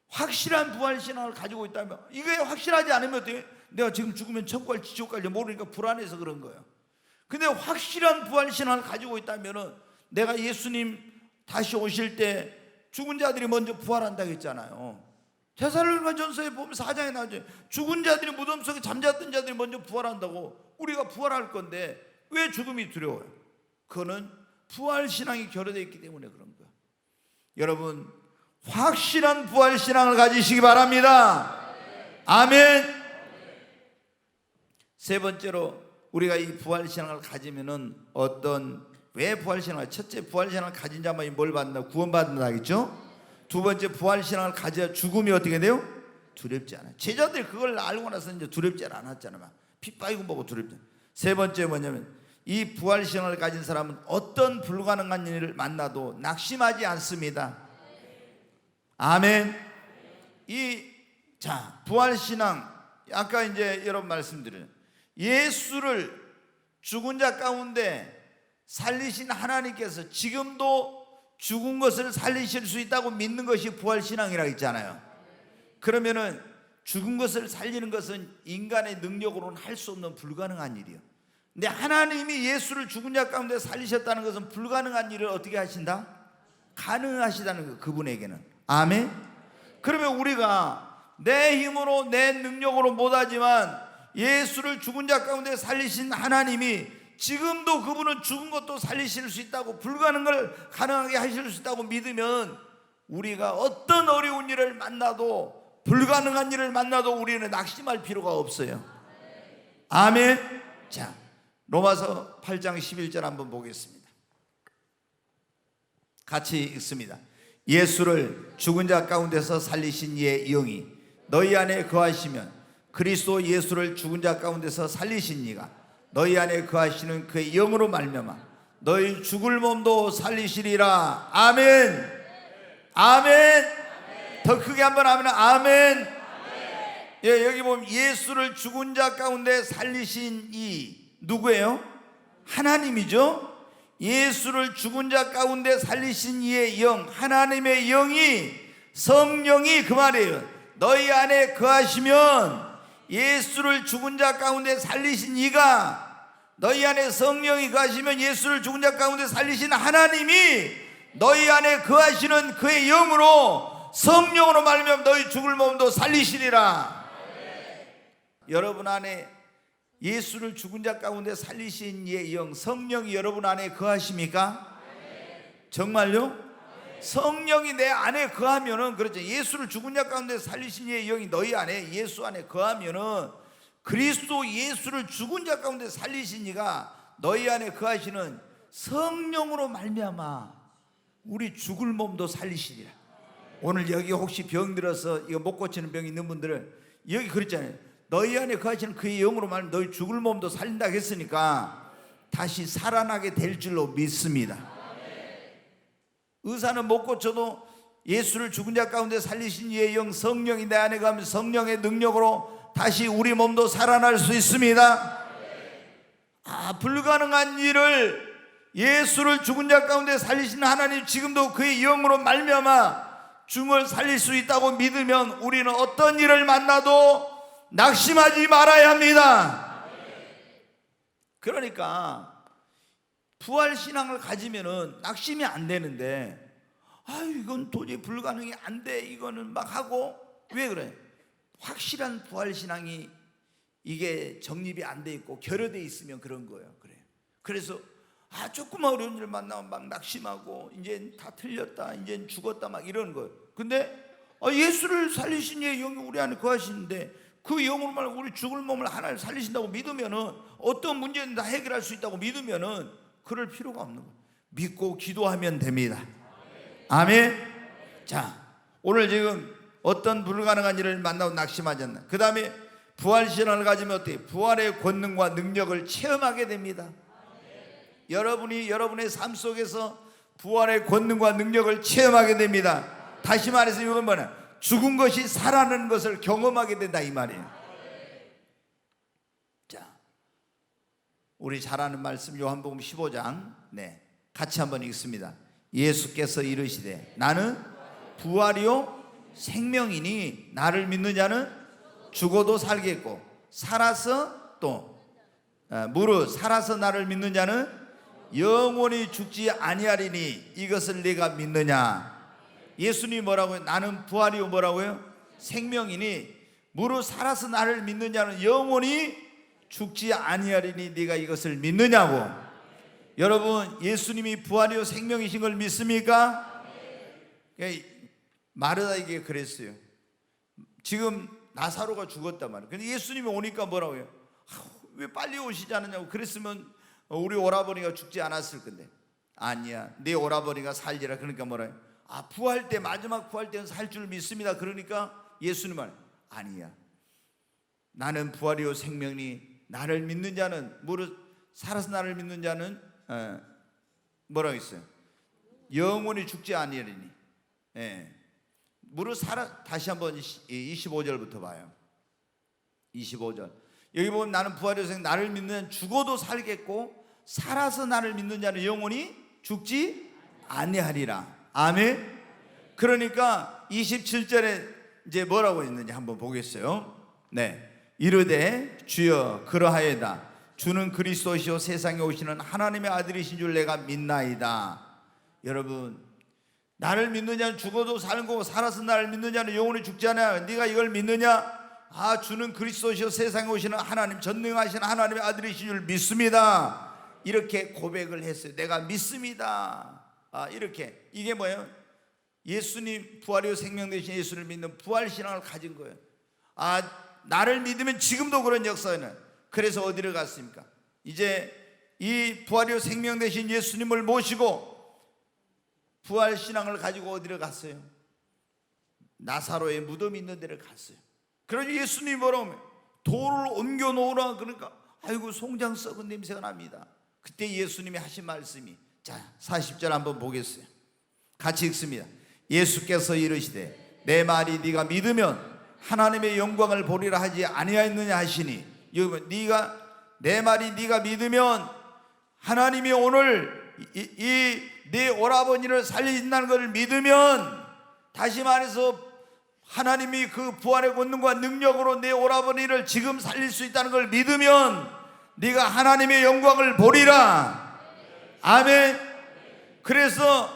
확실한 부활신앙을 가지고 있다면, 이게 확실하지 않으면 어떻게? 내가 지금 죽으면 천국 갈지 지옥 갈지 모르니까 불안해서 그런 거예요. 근데 확실한 부활신앙을 가지고 있다면은 내가 예수님 다시 오실 때 죽은 자들이 먼저 부활한다고 했잖아요. 데살로니가 전서에 보면 4장에 나오죠. 죽은 자들이 무덤 속에 잠잤던 자들이 먼저 부활한다고. 우리가 부활할 건데 왜 죽음이 두려워요? 그거는 부활신앙이 결여되어 있기 때문에 그런 거예요. 여러분, 확실한 부활신앙을 가지시기 바랍니다. 아멘. 세 번째로 우리가 이 부활신앙을 가지면은 왜 부활신앙을, 첫째 부활신앙을 가진 자만이 뭘 받는다? 구원받는다 하겠죠? 두 번째 부활신앙을 가져야 죽음이 어떻게 돼요? 두렵지 않아요. 제자들이 그걸 알고 나서 이제 두렵지 않았잖아요. 피 빠이고 뭐고 두렵지 않아요. 세 번째 뭐냐면 이 부활신앙을 가진 사람은 어떤 불가능한 일을 만나도 낙심하지 않습니다. 아멘. 부활신앙, 아까 이제 여러분 말씀드려요. 예수를 죽은 자 가운데 살리신 하나님께서 지금도 죽은 것을 살리실 수 있다고 믿는 것이 부활신앙이라고 했잖아요. 그러면은 죽은 것을 살리는 것은 인간의 능력으로는 할 수 없는 불가능한 일이에요. 근데 하나님이 예수를 죽은 자 가운데 살리셨다는 것은 불가능한 일을 어떻게 하신다? 가능하시다는 거예요, 그분에게는. 아멘. 그러면 우리가 내 힘으로 내 능력으로 못하지만 예수를 죽은 자 가운데 살리신 하나님이 지금도 그분은 죽은 것도 살리실 수 있다고, 불가능한 걸 가능하게 하실 수 있다고 믿으면 우리가 어떤 어려운 일을 만나도, 불가능한 일을 만나도 우리는 낙심할 필요가 없어요. 아멘. 자, 로마서 8장 11절 한번 보겠습니다. 같이 읽습니다. 예수를 죽은 자 가운데서 살리신 이의 영이 너희 안에 거하시면 그리스도 예수를 죽은 자 가운데서 살리신 이가 너희 안에 거하시는 그의 영으로 말미암아 너희 죽을 몸도 살리시리라. 아멘. 아멘. 더 크게 한번 하면 아멘. 예, 여기 보면 예수를 죽은 자 가운데 살리신 이 누구예요? 하나님이죠. 예수를 죽은 자 가운데 살리신 이의 영, 하나님의 영이, 성령이 그 말이에요. 너희 안에 거하시면 예수를 죽은 자 가운데 살리신 이가, 너희 안에 성령이 거하시면 예수를 죽은 자 가운데 살리신 하나님이 너희 안에 거하시는 그의 영으로, 성령으로 말미암아 너희 죽을 몸도 살리시리라. 여러분 안에 예수를 죽은 자 가운데 살리신 이의 영, 성령이 여러분 안에 거하십니까? 정말요? 성령이 내 안에 거하면은, 그렇죠, 예수를 죽은 자 가운데 살리신 이의 영이 너희 안에, 예수 안에 거하면은 그리스도 예수를 죽은 자 가운데 살리신 이가 너희 안에 거하시는 성령으로 말미암아 우리 죽을 몸도 살리시리라. 오늘 여기 혹시 병 들어서 이거 못 고치는 병이 있는 분들은 여기 그랬잖아요. 너희 안에 거하시는 그의 영으로 말하면 너희 죽을 몸도 살린다 했으니까 다시 살아나게 될 줄로 믿습니다. 의사는 못 고쳐도 예수를 죽은 자 가운데 살리신 이의 영, 성령이 내 안에 가면 성령의 능력으로 다시 우리 몸도 살아날 수 있습니다. 불가능한 일을 예수를 죽은 자 가운데 살리신 하나님, 지금도 그의 영으로 말미암아 죽음을 살릴 수 있다고 믿으면 우리는 어떤 일을 만나도 낙심하지 말아야 합니다. 그러니까 부활신앙을 가지면은 낙심이 안 되는데, 이건 도저히 불가능이 안 돼, 이거는 막 하고. 왜 그래? 확실한 부활신앙이 이게 정립이 안 돼 있고 결여돼 있으면 그런 거예요. 그래. 그래서 조금만 어려운 일을 만나면 막 낙심하고 이제 다 틀렸다, 이제 죽었다, 막 이러는 거예요. 근데 예수를 살리신 이의 영이 우리 안에 거하시는데 그 영으로 말하면 우리 죽을 몸을 하나를 살리신다고 믿으면은, 어떤 문제는 다 해결할 수 있다고 믿으면은 그럴 필요가 없는 거예요. 믿고 기도하면 됩니다. 아멘. 자, 오늘 지금 어떤 불가능한 일을 만나고 낙심하지 않나. 그 다음에 부활신앙을 가지면 어때요? 부활의 권능과 능력을 체험하게 됩니다. 여러분이 여러분의 삶 속에서 부활의 권능과 능력을 체험하게 됩니다. 다시 말해서 이건 뭐냐? 죽은 것이 살아나는 것을 경험하게 된다, 이 말이에요. 자, 우리 잘 아는 말씀 요한복음 15장 같이 한번 읽습니다. 예수께서 이르시되 나는 부활이요 생명이니 나를 믿는 자는 죽어도 살겠고 살아서 무릇 살아서 나를 믿는 자는 영원히 죽지 아니하리니 이것을 네가 믿느냐. 예수님이 뭐라고요? 나는 부활이요 뭐라고요? 생명이니 무릇 살아서 나를 믿는 자는 영원히 죽지 아니하리니 네가 이것을 믿느냐고. 여러분, 예수님이 부활이요 생명이신 걸 믿습니까? 마르다에게 그랬어요. 지금 나사로가 죽었단 말이에요. 근데 예수님이 오니까 뭐라고 해요? 왜 빨리 오시지 않느냐고. 그랬으면 우리 오라버니가 죽지 않았을 건데. 아니야, 네 오라버니가 살리라. 그러니까 뭐라요? 부활 때, 마지막 부활 때는 살 줄 믿습니다. 그러니까 예수님은 아니야, 나는 부활이요 생명이니 나를 믿는 자는 무릇 살아서 나를 믿는 자는 뭐라고 했어요? 영원히 죽지 아니하리니. 무릇 살아. 다시 한번 25절부터 봐요. 25절 여기 보면 나는 부활이요 생명, 나를 믿는 자는 죽어도 살겠고 살아서 나를 믿는 자는 영원히 죽지 아니하리라. 아멘. 그러니까 27절에 이제 뭐라고 했는지 한번 보겠어요. 이르되 주여 그러하여다. 주는 그리스도시요 세상에 오시는 하나님의 아들이신 줄 내가 믿나이다. 여러분, 나를 믿는 자는 죽어도 사는 거고 살아서 나를 믿는 자는 영원히 죽지 않아. 네가 이걸 믿느냐? 주는 그리스도시요 세상에 오시는 하나님, 전능하신 하나님의 아들이신 줄 믿습니다. 이렇게 고백을 했어요. 내가 믿습니다. 이렇게. 이게 뭐예요? 예수님, 부활이요 생명 되신 예수를 믿는 부활신앙을 가진 거예요. 나를 믿으면 지금도 그런 역사는. 그래서 어디를 갔습니까? 이제 이 부활이요 생명 되신 예수님을 모시고 부활신앙을 가지고 어디를 갔어요? 나사로의 무덤이 있는 데를 갔어요. 그러니 예수님이 뭐라고 하면 돌을 옮겨 놓으라. 그러니까 아이고 송장 썩은 냄새가 납니다. 그때 예수님이 하신 말씀이, 자 40절 한번 보겠어요. 같이 읽습니다. 예수께서 이르시되 내 말이 네가 믿으면 하나님의 영광을 보리라 하지 아니하였느냐 하시니. 여러분, 내 말이 네가 믿으면 하나님이 오늘 네 오라버니를 살리신다는 것을 믿으면, 다시 말해서 하나님이 그 부활의 권능과 능력으로 내 오라버니를 지금 살릴 수 있다는 걸 믿으면 네가 하나님의 영광을 보리라. 아멘. 그래서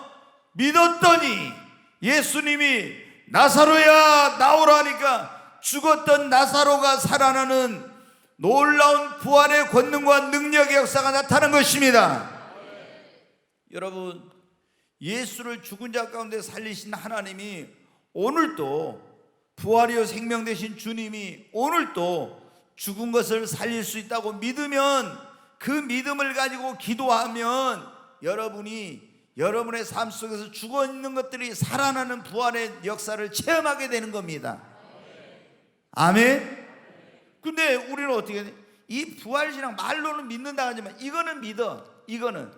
믿었더니 예수님이 나사로야 나오라 하니까 죽었던 나사로가 살아나는 놀라운 부활의 권능과 능력의 역사가 나타난 것입니다. 여러분, 예수를 죽은 자 가운데 살리신 하나님이 오늘도, 부활이요 생명 되신 주님이 오늘도 죽은 것을 살릴 수 있다고 믿으면, 그 믿음을 가지고 기도하면 여러분의 삶 속에서 죽어 있는 것들이 살아나는 부활의 역사를 체험하게 되는 겁니다. 아멘. 근데 우리는 어떻게 해야 돼? 이 부활신앙 말로는 믿는다 하지만 이거는 믿어. 이거는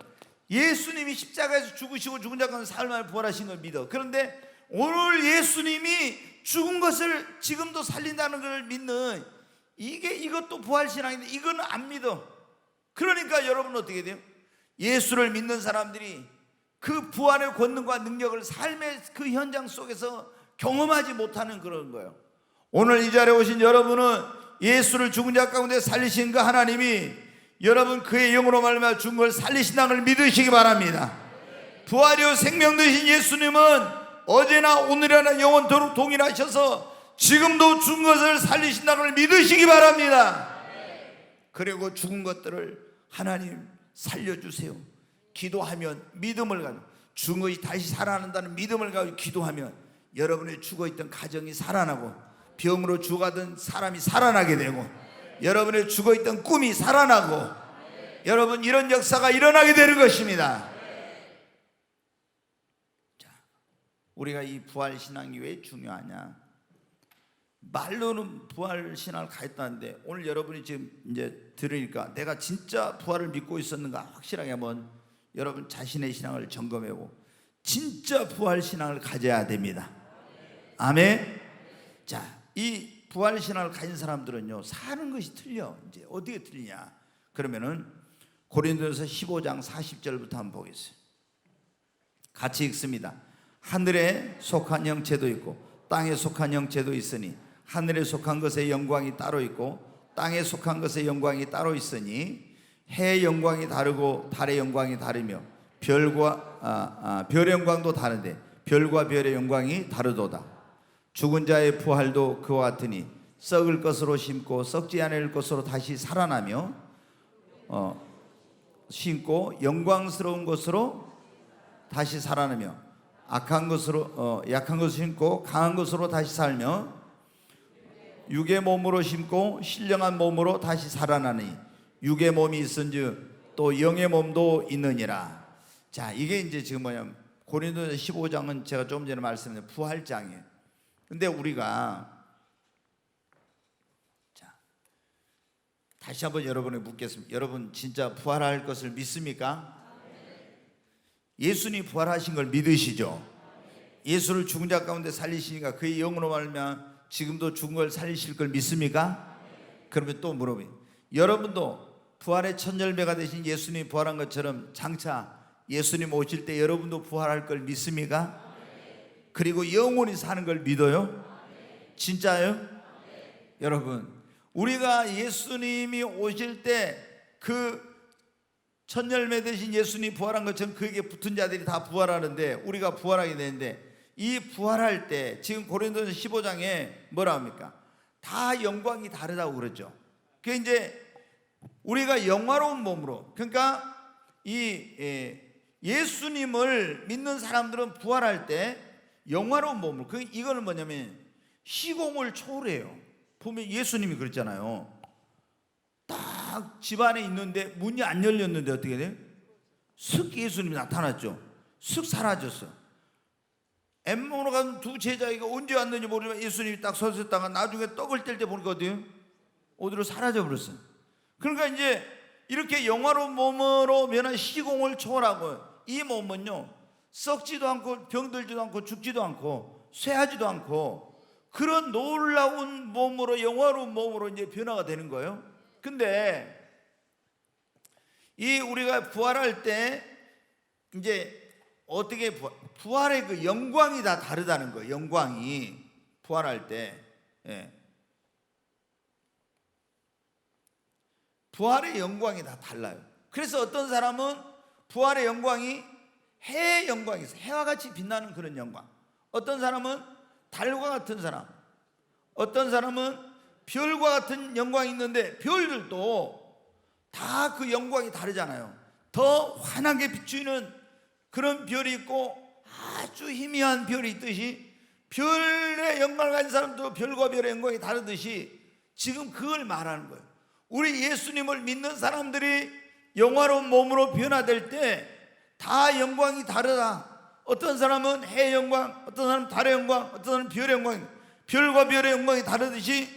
예수님이 십자가에서 죽으시고 죽은 자 가운데 삶을 부활하신 걸 믿어. 그런데 오늘 예수님이 죽은 것을 지금도 살린다는 걸 믿는, 이것도 부활신앙인데 이거는 안 믿어. 그러니까 여러분 어떻게 돼요? 예수를 믿는 사람들이 그 부활의 권능과 능력을 삶의 그 현장 속에서 경험하지 못하는 그런 거예요. 오늘 이 자리에 오신 여러분은 예수를 죽은 자 가운데 살리신 그 하나님이 여러분 그의 영으로 말미암아 죽은 걸 살리신다는 걸 믿으시기 바랍니다. 부활이요 생명 되신 예수님은 어제나 오늘이나 영원토록 동일하셔서 지금도 죽은 것을 살리신다는 걸 믿으시기 바랍니다. 그리고 죽은 것들을 하나님 살려주세요. 기도하면, 믿음을 가지고 죽은 것이 다시 살아난다는 믿음을 가지고 기도하면 여러분의 죽어있던 가정이 살아나고, 병으로 죽어가던 사람이 살아나게 되고, 여러분의 죽어있던 꿈이 살아나고, 여러분 이런 역사가 일어나게 되는 것입니다. 자, 우리가 이 부활신앙이 왜 중요하냐? 말로는 부활신앙을 가졌다는데 오늘 여러분이 지금 이제 들으니까 내가 진짜 부활을 믿고 있었는가 확실하게 한번 여러분 자신의 신앙을 점검해보고 진짜 부활신앙을 가져야 됩니다. 아멘. 자, 이 부활신앙을 가진 사람들은요 사는 것이 틀려. 이제 어떻게 틀리냐? 그러면은 고린도전서 15장 40절부터 한번 보겠어요. 같이 읽습니다. 하늘에 속한 형체도 있고 땅에 속한 형체도 있으니 하늘에 속한 것의 영광이 따로 있고 땅에 속한 것의 영광이 따로 있으니 해의 영광이 다르고 달의 영광이 다르며 별의 영광도 다른데 별과 별의 영광이 다르도다. 죽은 자의 부활도 그와 같으니 썩을 것으로 심고 썩지 않을 것으로 다시 살아나며 심고 영광스러운 것으로 다시 살아나며 약한 것으로 심고 강한 것으로 다시 살며 육의 몸으로 심고 신령한 몸으로 다시 살아나니 육의 몸이 있은즉 또 영의 몸도 있느니라. 자, 이게 이제 지금 뭐냐면 고린도서 15장은 제가 조금 전에 말씀드린 부활장이에요. 근데 우리가 다시 한번 여러분에게 묻겠습니다. 여러분 진짜 부활할 것을 믿습니까? 예수님이 부활하신 걸 믿으시죠? 예수를 죽은 자 가운데 살리시니까 그의 영으로 말하면 지금도 죽은 걸 살리실 걸 믿습니까? 그러면 또 물어봐요. 여러분도 부활의 첫 열매가 되신 예수님이 부활한 것처럼 장차 예수님 오실 때 여러분도 부활할 걸 믿습니까? 그리고 영원히 사는 걸 믿어요? 진짜요? 여러분, 우리가 예수님이 오실 때 그 첫 열매 되신 예수님이 부활한 것처럼 그에게 붙은 자들이 다 부활하는데 우리가 부활하게 되는데, 이 부활할 때 지금 고린도서 15장에 뭐라 합니까? 다 영광이 다르다고 그러죠. 그 이제 우리가 영화로운 몸으로, 그러니까 이 예수님을 믿는 사람들은 부활할 때 영화로운 몸으로, 이거는 뭐냐면 시공을 초월해요. 보면 예수님이 그랬잖아요. 딱 집 안에 있는데 문이 안 열렸는데 어떻게 돼요? 슥 예수님이 나타났죠. 슥 사라졌어. 엠마오로 간 두 제자가 언제 왔는지 모르지만 예수님이 딱 서 있다가 나중에 떡을 뗄 때 보니까 어디로 사라져 버렸어요. 그러니까 이제 이렇게 영화로운 몸으로 변한 시공을 초월하고, 이 몸은요 썩지도 않고 병들지도 않고 죽지도 않고 쇠하지도 않고 그런 놀라운 몸으로, 영화로운 몸으로 이제 변화가 되는 거예요. 근데 이 우리가 부활할 때 이제 어떻게 부활의 그 영광이 다 다르다는 거예요. 영광이 부활할 때, 부활의 영광이 다 달라요. 그래서 어떤 사람은 부활의 영광이 해의 영광이 있어요. 해와 같이 빛나는 그런 영광. 어떤 사람은 달과 같은 사람, 어떤 사람은 별과 같은 영광이 있는데 별들도 다 그 영광이 다르잖아요. 더 환하게 비추는 그런 별이 있고 아주 희미한 별이 있듯이, 별의 영광을 가진 사람도 별과 별의 영광이 다르듯이 지금 그걸 말하는 거예요. 우리 예수님을 믿는 사람들이 영화로운 몸으로 변화될 때 다 영광이 다르다. 어떤 사람은 해의 영광, 어떤 사람은 달의 영광, 어떤 사람은 별의 영광, 별과 별의 영광이 다르듯이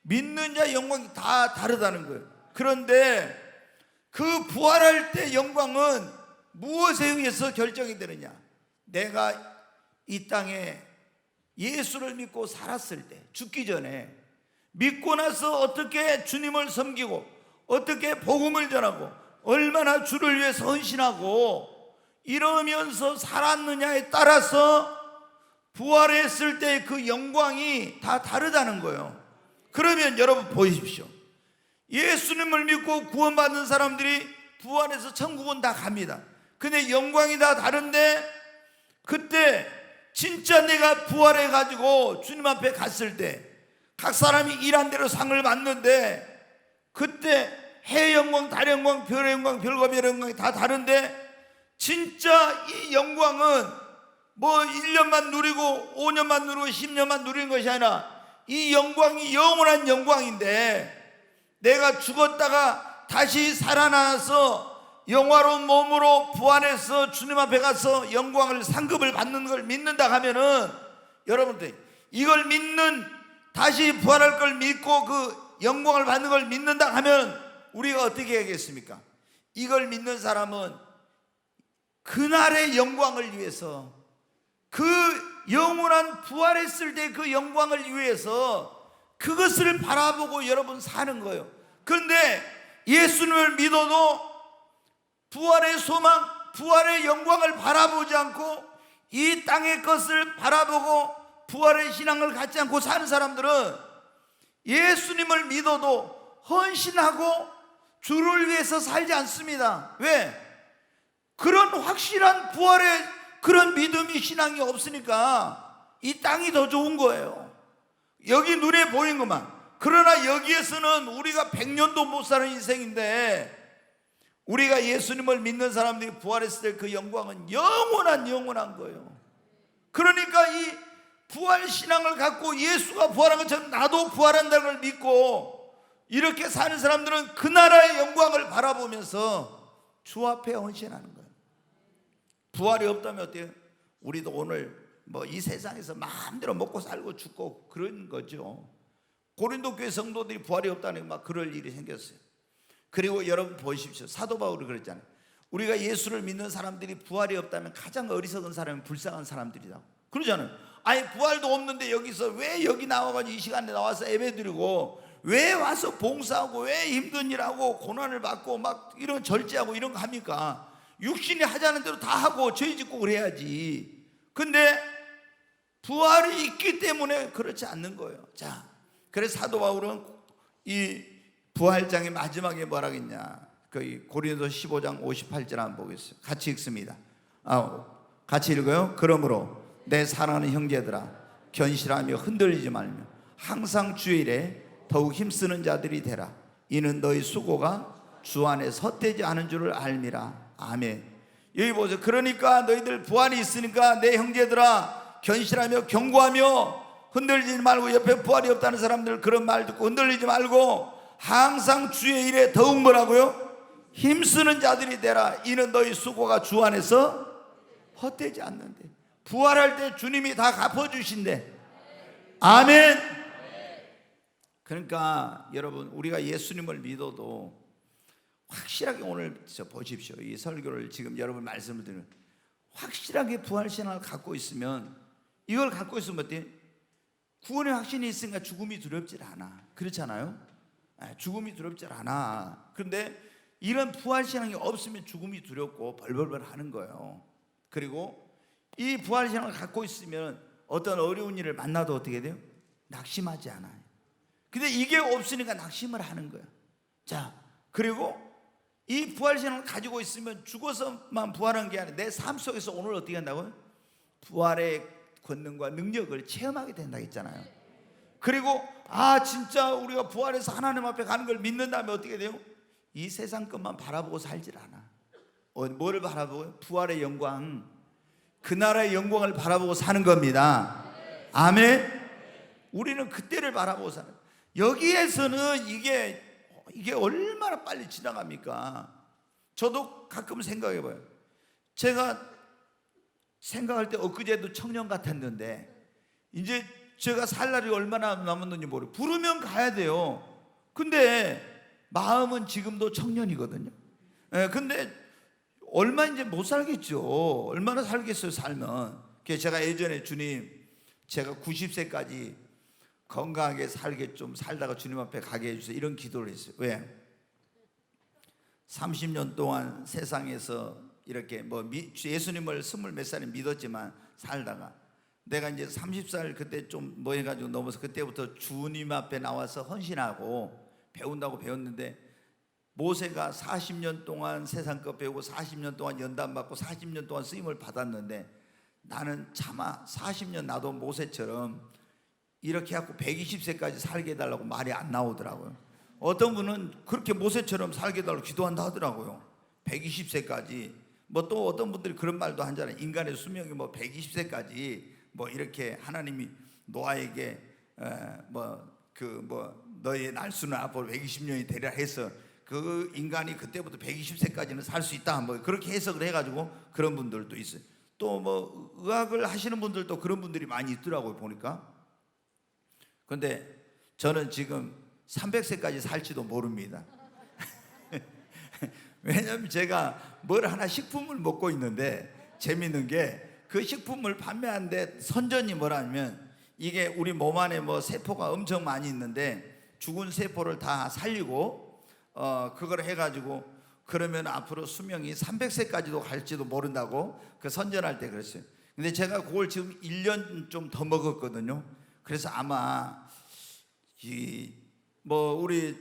믿는 자의 영광이 다 다르다는 거예요. 그런데 그 부활할 때 영광은 무엇에 의해서 결정이 되느냐? 내가 이 땅에 예수를 믿고 살았을 때, 죽기 전에 믿고 나서 어떻게 주님을 섬기고 어떻게 복음을 전하고 얼마나 주를 위해서 헌신하고 이러면서 살았느냐에 따라서 부활했을 때 그 영광이 다 다르다는 거예요. 그러면 여러분 보십시오. 예수님을 믿고 구원받는 사람들이 부활해서 천국은 다 갑니다. 근데 영광이 다 다른데, 그때 진짜 내가 부활해가지고 주님 앞에 갔을 때 각 사람이 일한 대로 상을 받는데, 그때 해의 영광, 달의 영광, 별의 영광, 별과 별의 영광이 다 다른데, 진짜 이 영광은 뭐 1년만 누리고 5년만 누리고 10년만 누리는 것이 아니라 이 영광이 영원한 영광인데, 내가 죽었다가 다시 살아나서 영화로운 몸으로 부활해서 주님 앞에 가서 영광을 상급을 받는 걸 믿는다 하면은, 여러분들 이걸 믿는, 다시 부활할 걸 믿고 그 영광을 받는 걸 믿는다 하면 우리가 어떻게 하겠습니까? 이걸 믿는 사람은 그날의 영광을 위해서, 그 영원한 부활했을 때 그 영광을 위해서 그것을 바라보고 여러분 사는 거예요. 그런데 예수님을 믿어도 부활의 소망, 부활의 영광을 바라보지 않고 이 땅의 것을 바라보고 부활의 신앙을 갖지 않고 사는 사람들은 예수님을 믿어도 헌신하고 주를 위해서 살지 않습니다. 왜? 그런 확실한 부활의 그런 믿음이, 신앙이 없으니까 이 땅이 더 좋은 거예요. 여기 눈에 보이는 것만. 그러나 여기에서는 우리가 100년도 못 사는 인생인데, 우리가 예수님을 믿는 사람들이 부활했을 때 그 영광은 영원한 거예요. 그러니까 이 부활신앙을 갖고 예수가 부활한 것처럼 나도 부활한다는 걸 믿고 이렇게 사는 사람들은 그 나라의 영광을 바라보면서 주 앞에 헌신하는 거예요. 부활이 없다면 어때요? 우리도 오늘 뭐 이 세상에서 마음대로 먹고 살고 죽고 그런 거죠. 고린도 교회 성도들이 부활이 없다는 막 그럴 일이 생겼어요. 그리고 여러분 보십시오. 사도 바울이 그랬잖아요. 우리가 예수를 믿는 사람들이 부활이 없다면 가장 어리석은 사람이 불쌍한 사람들이다 그러잖아요. 아니 부활도 없는데 여기서 왜 여기 나와가지고 이 시간에 나와서 예배드리고 왜 와서 봉사하고 왜 힘든 일하고 고난을 받고 막 이런 절제하고 이런 거 합니까? 육신이 하자는 대로 다 하고 죄 짓고 그래야지. 근데 부활이 있기 때문에 그렇지 않는 거예요. 자, 그래서 사도 바울은 이 부활장의 마지막에 뭐라 했냐, 그 고린도서 15장 58절 한번 보겠습니다. 같이 읽습니다. 같이 읽어요. 그러므로 내 사랑하는 형제들아, 견실하며 흔들리지 말며 항상 주의 일에 더욱 힘쓰는 자들이 되라. 이는 너희 수고가 주 안에 헛되지 않은 줄을 알미라. 아멘. 여기 보세요. 그러니까 너희들 부활이 있으니까 내 형제들아, 견실하며 경고하며 흔들리지 말고, 옆에 부활이 없다는 사람들 그런 말 듣고 흔들리지 말고 항상 주의 일에 더욱 뭐라고요? 힘쓰는 자들이 되라. 이는 너희 수고가 주 안에서 헛되지 않는데. 부활할 때 주님이 다 갚아주신대. 아멘. 그러니까 여러분, 우리가 예수님을 믿어도 확실하게 오늘 보십시오. 이 설교를 지금 여러분 말씀을 드리면 확실하게 부활신앙을 갖고 있으면, 이걸 갖고 있으면 어때요? 구원의 확신이 있으니까 죽음이 두렵질 않아. 그렇잖아요. 죽음이 두렵질 않아. 그런데 이런 부활신앙이 없으면 죽음이 두렵고 벌벌벌 하는 거예요. 그리고 이 부활신앙을 갖고 있으면 어떤 어려운 일을 만나도 어떻게 돼요? 낙심하지 않아요. 근데 이게 없으니까 낙심을 하는 거예요. 자, 그리고 이 부활신앙을 가지고 있으면 죽어서만 부활한 게 아니라 내 삶 속에서 오늘 어떻게 한다고요? 부활의 권능과 능력을 체험하게 된다 했잖아요. 그리고 진짜 우리가 부활해서 하나님 앞에 가는 걸 믿는 다음에 어떻게 돼요? 이 세상 것만 바라보고 살질 않아. 뭐를 바라보고요? 부활의 영광, 그 나라의 영광을 바라보고 사는 겁니다. 아멘. 우리는 그때를 바라보고 사는. 여기에서는 이게 얼마나 빨리 지나갑니까? 저도 가끔 생각해봐요. 제가 생각할 때 엊그제도 청년 같았는데 이제 제가 살 날이 얼마나 남았는지 모르고 부르면 가야 돼요. 근데 마음은 지금도 청년이거든요. 근데 얼마 이제 못 살겠죠. 얼마나 살겠어요, 살면. 그래서 제가 예전에 주님, 제가 90세까지 건강하게 살게 좀 살다가 주님 앞에 가게 해주세요, 이런 기도를 했어요. 왜? 30년 동안 세상에서 이렇게 예수님을 20몇 살에 믿었지만 살다가 내가 이제 30살 그때 좀 해가지고 넘어서 그때부터 주님 앞에 나와서 헌신하고 배운다고 배웠는데, 모세가 40년 동안 세상 것 배우고 40년 동안 연단 받고 40년 동안 쓰임을 받았는데, 나는 차마 40년 나도 모세처럼 이렇게 해갖고 120세까지 살게 해달라고 말이 안 나오더라고요. 어떤 분은 그렇게 모세처럼 살게 해달라고 기도한다 하더라고요. 120세까지. 또 어떤 분들이 그런 말도 하잖아요. 인간의 수명이 120세까지 이렇게 하나님이 노아에게 너의 날수는 앞으로 120년이 되리라 해서 그 인간이 그때부터 120세까지는 살 수 있다, 그렇게 해석을 해가지고 그런 분들도 있어요. 또 의학을 하시는 분들도 그런 분들이 많이 있더라고요, 보니까. 근데 저는 지금 300세까지 살지도 모릅니다. 왜냐하면 제가 하나 식품을 먹고 있는데, 재밌는 게 그 식품을 판매하는데 선전이 뭐라면, 이게 우리 몸 안에 세포가 엄청 많이 있는데 죽은 세포를 다 살리고 그걸 해가지고 그러면 앞으로 수명이 300세까지도 갈지도 모른다고 그 선전할 때 그랬어요. 근데 제가 그걸 지금 1년 좀 더 먹었거든요. 그래서 아마 우리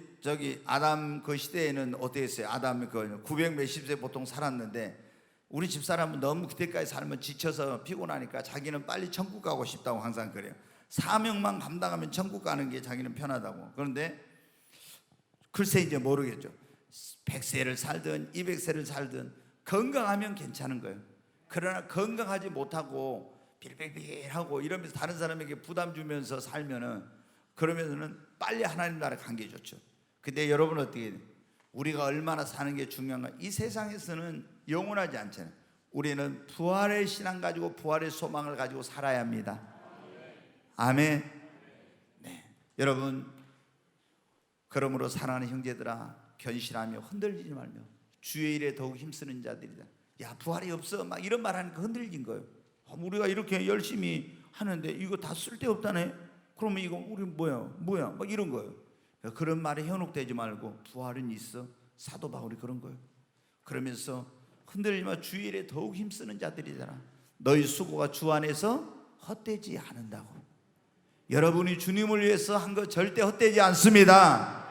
아담 그 시대에는 어땠어요? 아담이 900 몇십 세 보통 살았는데, 우리 집사람은 너무 그때까지 살면 지쳐서 피곤하니까 자기는 빨리 천국 가고 싶다고 항상 그래요. 사명만 감당하면 천국 가는 게 자기는 편하다고. 그런데 글쎄 이제 모르겠죠. 100세를 살든 200세를 살든 건강하면 괜찮은 거예요. 그러나 건강하지 못하고 빌빌빌하고 이러면서 다른 사람에게 부담 주면서 살면은, 그러면은 빨리 하나님 나라 간 게 좋죠. 근데 여러분 어떻게 해요? 우리가 얼마나 사는 게 중요한가? 이 세상에서는 영원하지 않잖아요. 우리는 부활의 신앙 가지고 부활의 소망을 가지고 살아야 합니다. 아멘. 네. 여러분, 그러므로 사랑하는 형제들아, 견실하며 흔들리지 말며 주의 일에 더욱 힘쓰는 자들이다. 야, 부활이 없어 막 이런 말 하니까 흔들린 거예요. 우리가 이렇게 열심히 하는데 이거 다 쓸데없다네. 그러면 이거 우리 뭐야 막 이런 거예요. 그런 말에 현혹되지 말고 부활은 있어. 사도 바울이 그런 거예요. 그러면서 흔들리지 마. 주의 일에 더욱 힘쓰는 자들이잖아. 너희 수고가 주 안에서 헛되지 않는다고. 여러분이 주님을 위해서 한 거 절대 헛되지 않습니다.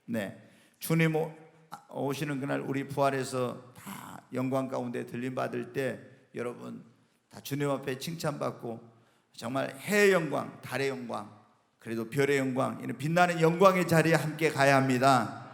네, 주님 오시는 그날 우리 부활해서 다 영광 가운데 들림 받을 때 여러분 다 주님 앞에 칭찬받고 정말 해의 영광, 달의 영광, 그래도 별의 영광, 이런 빛나는 영광의 자리에 함께 가야 합니다.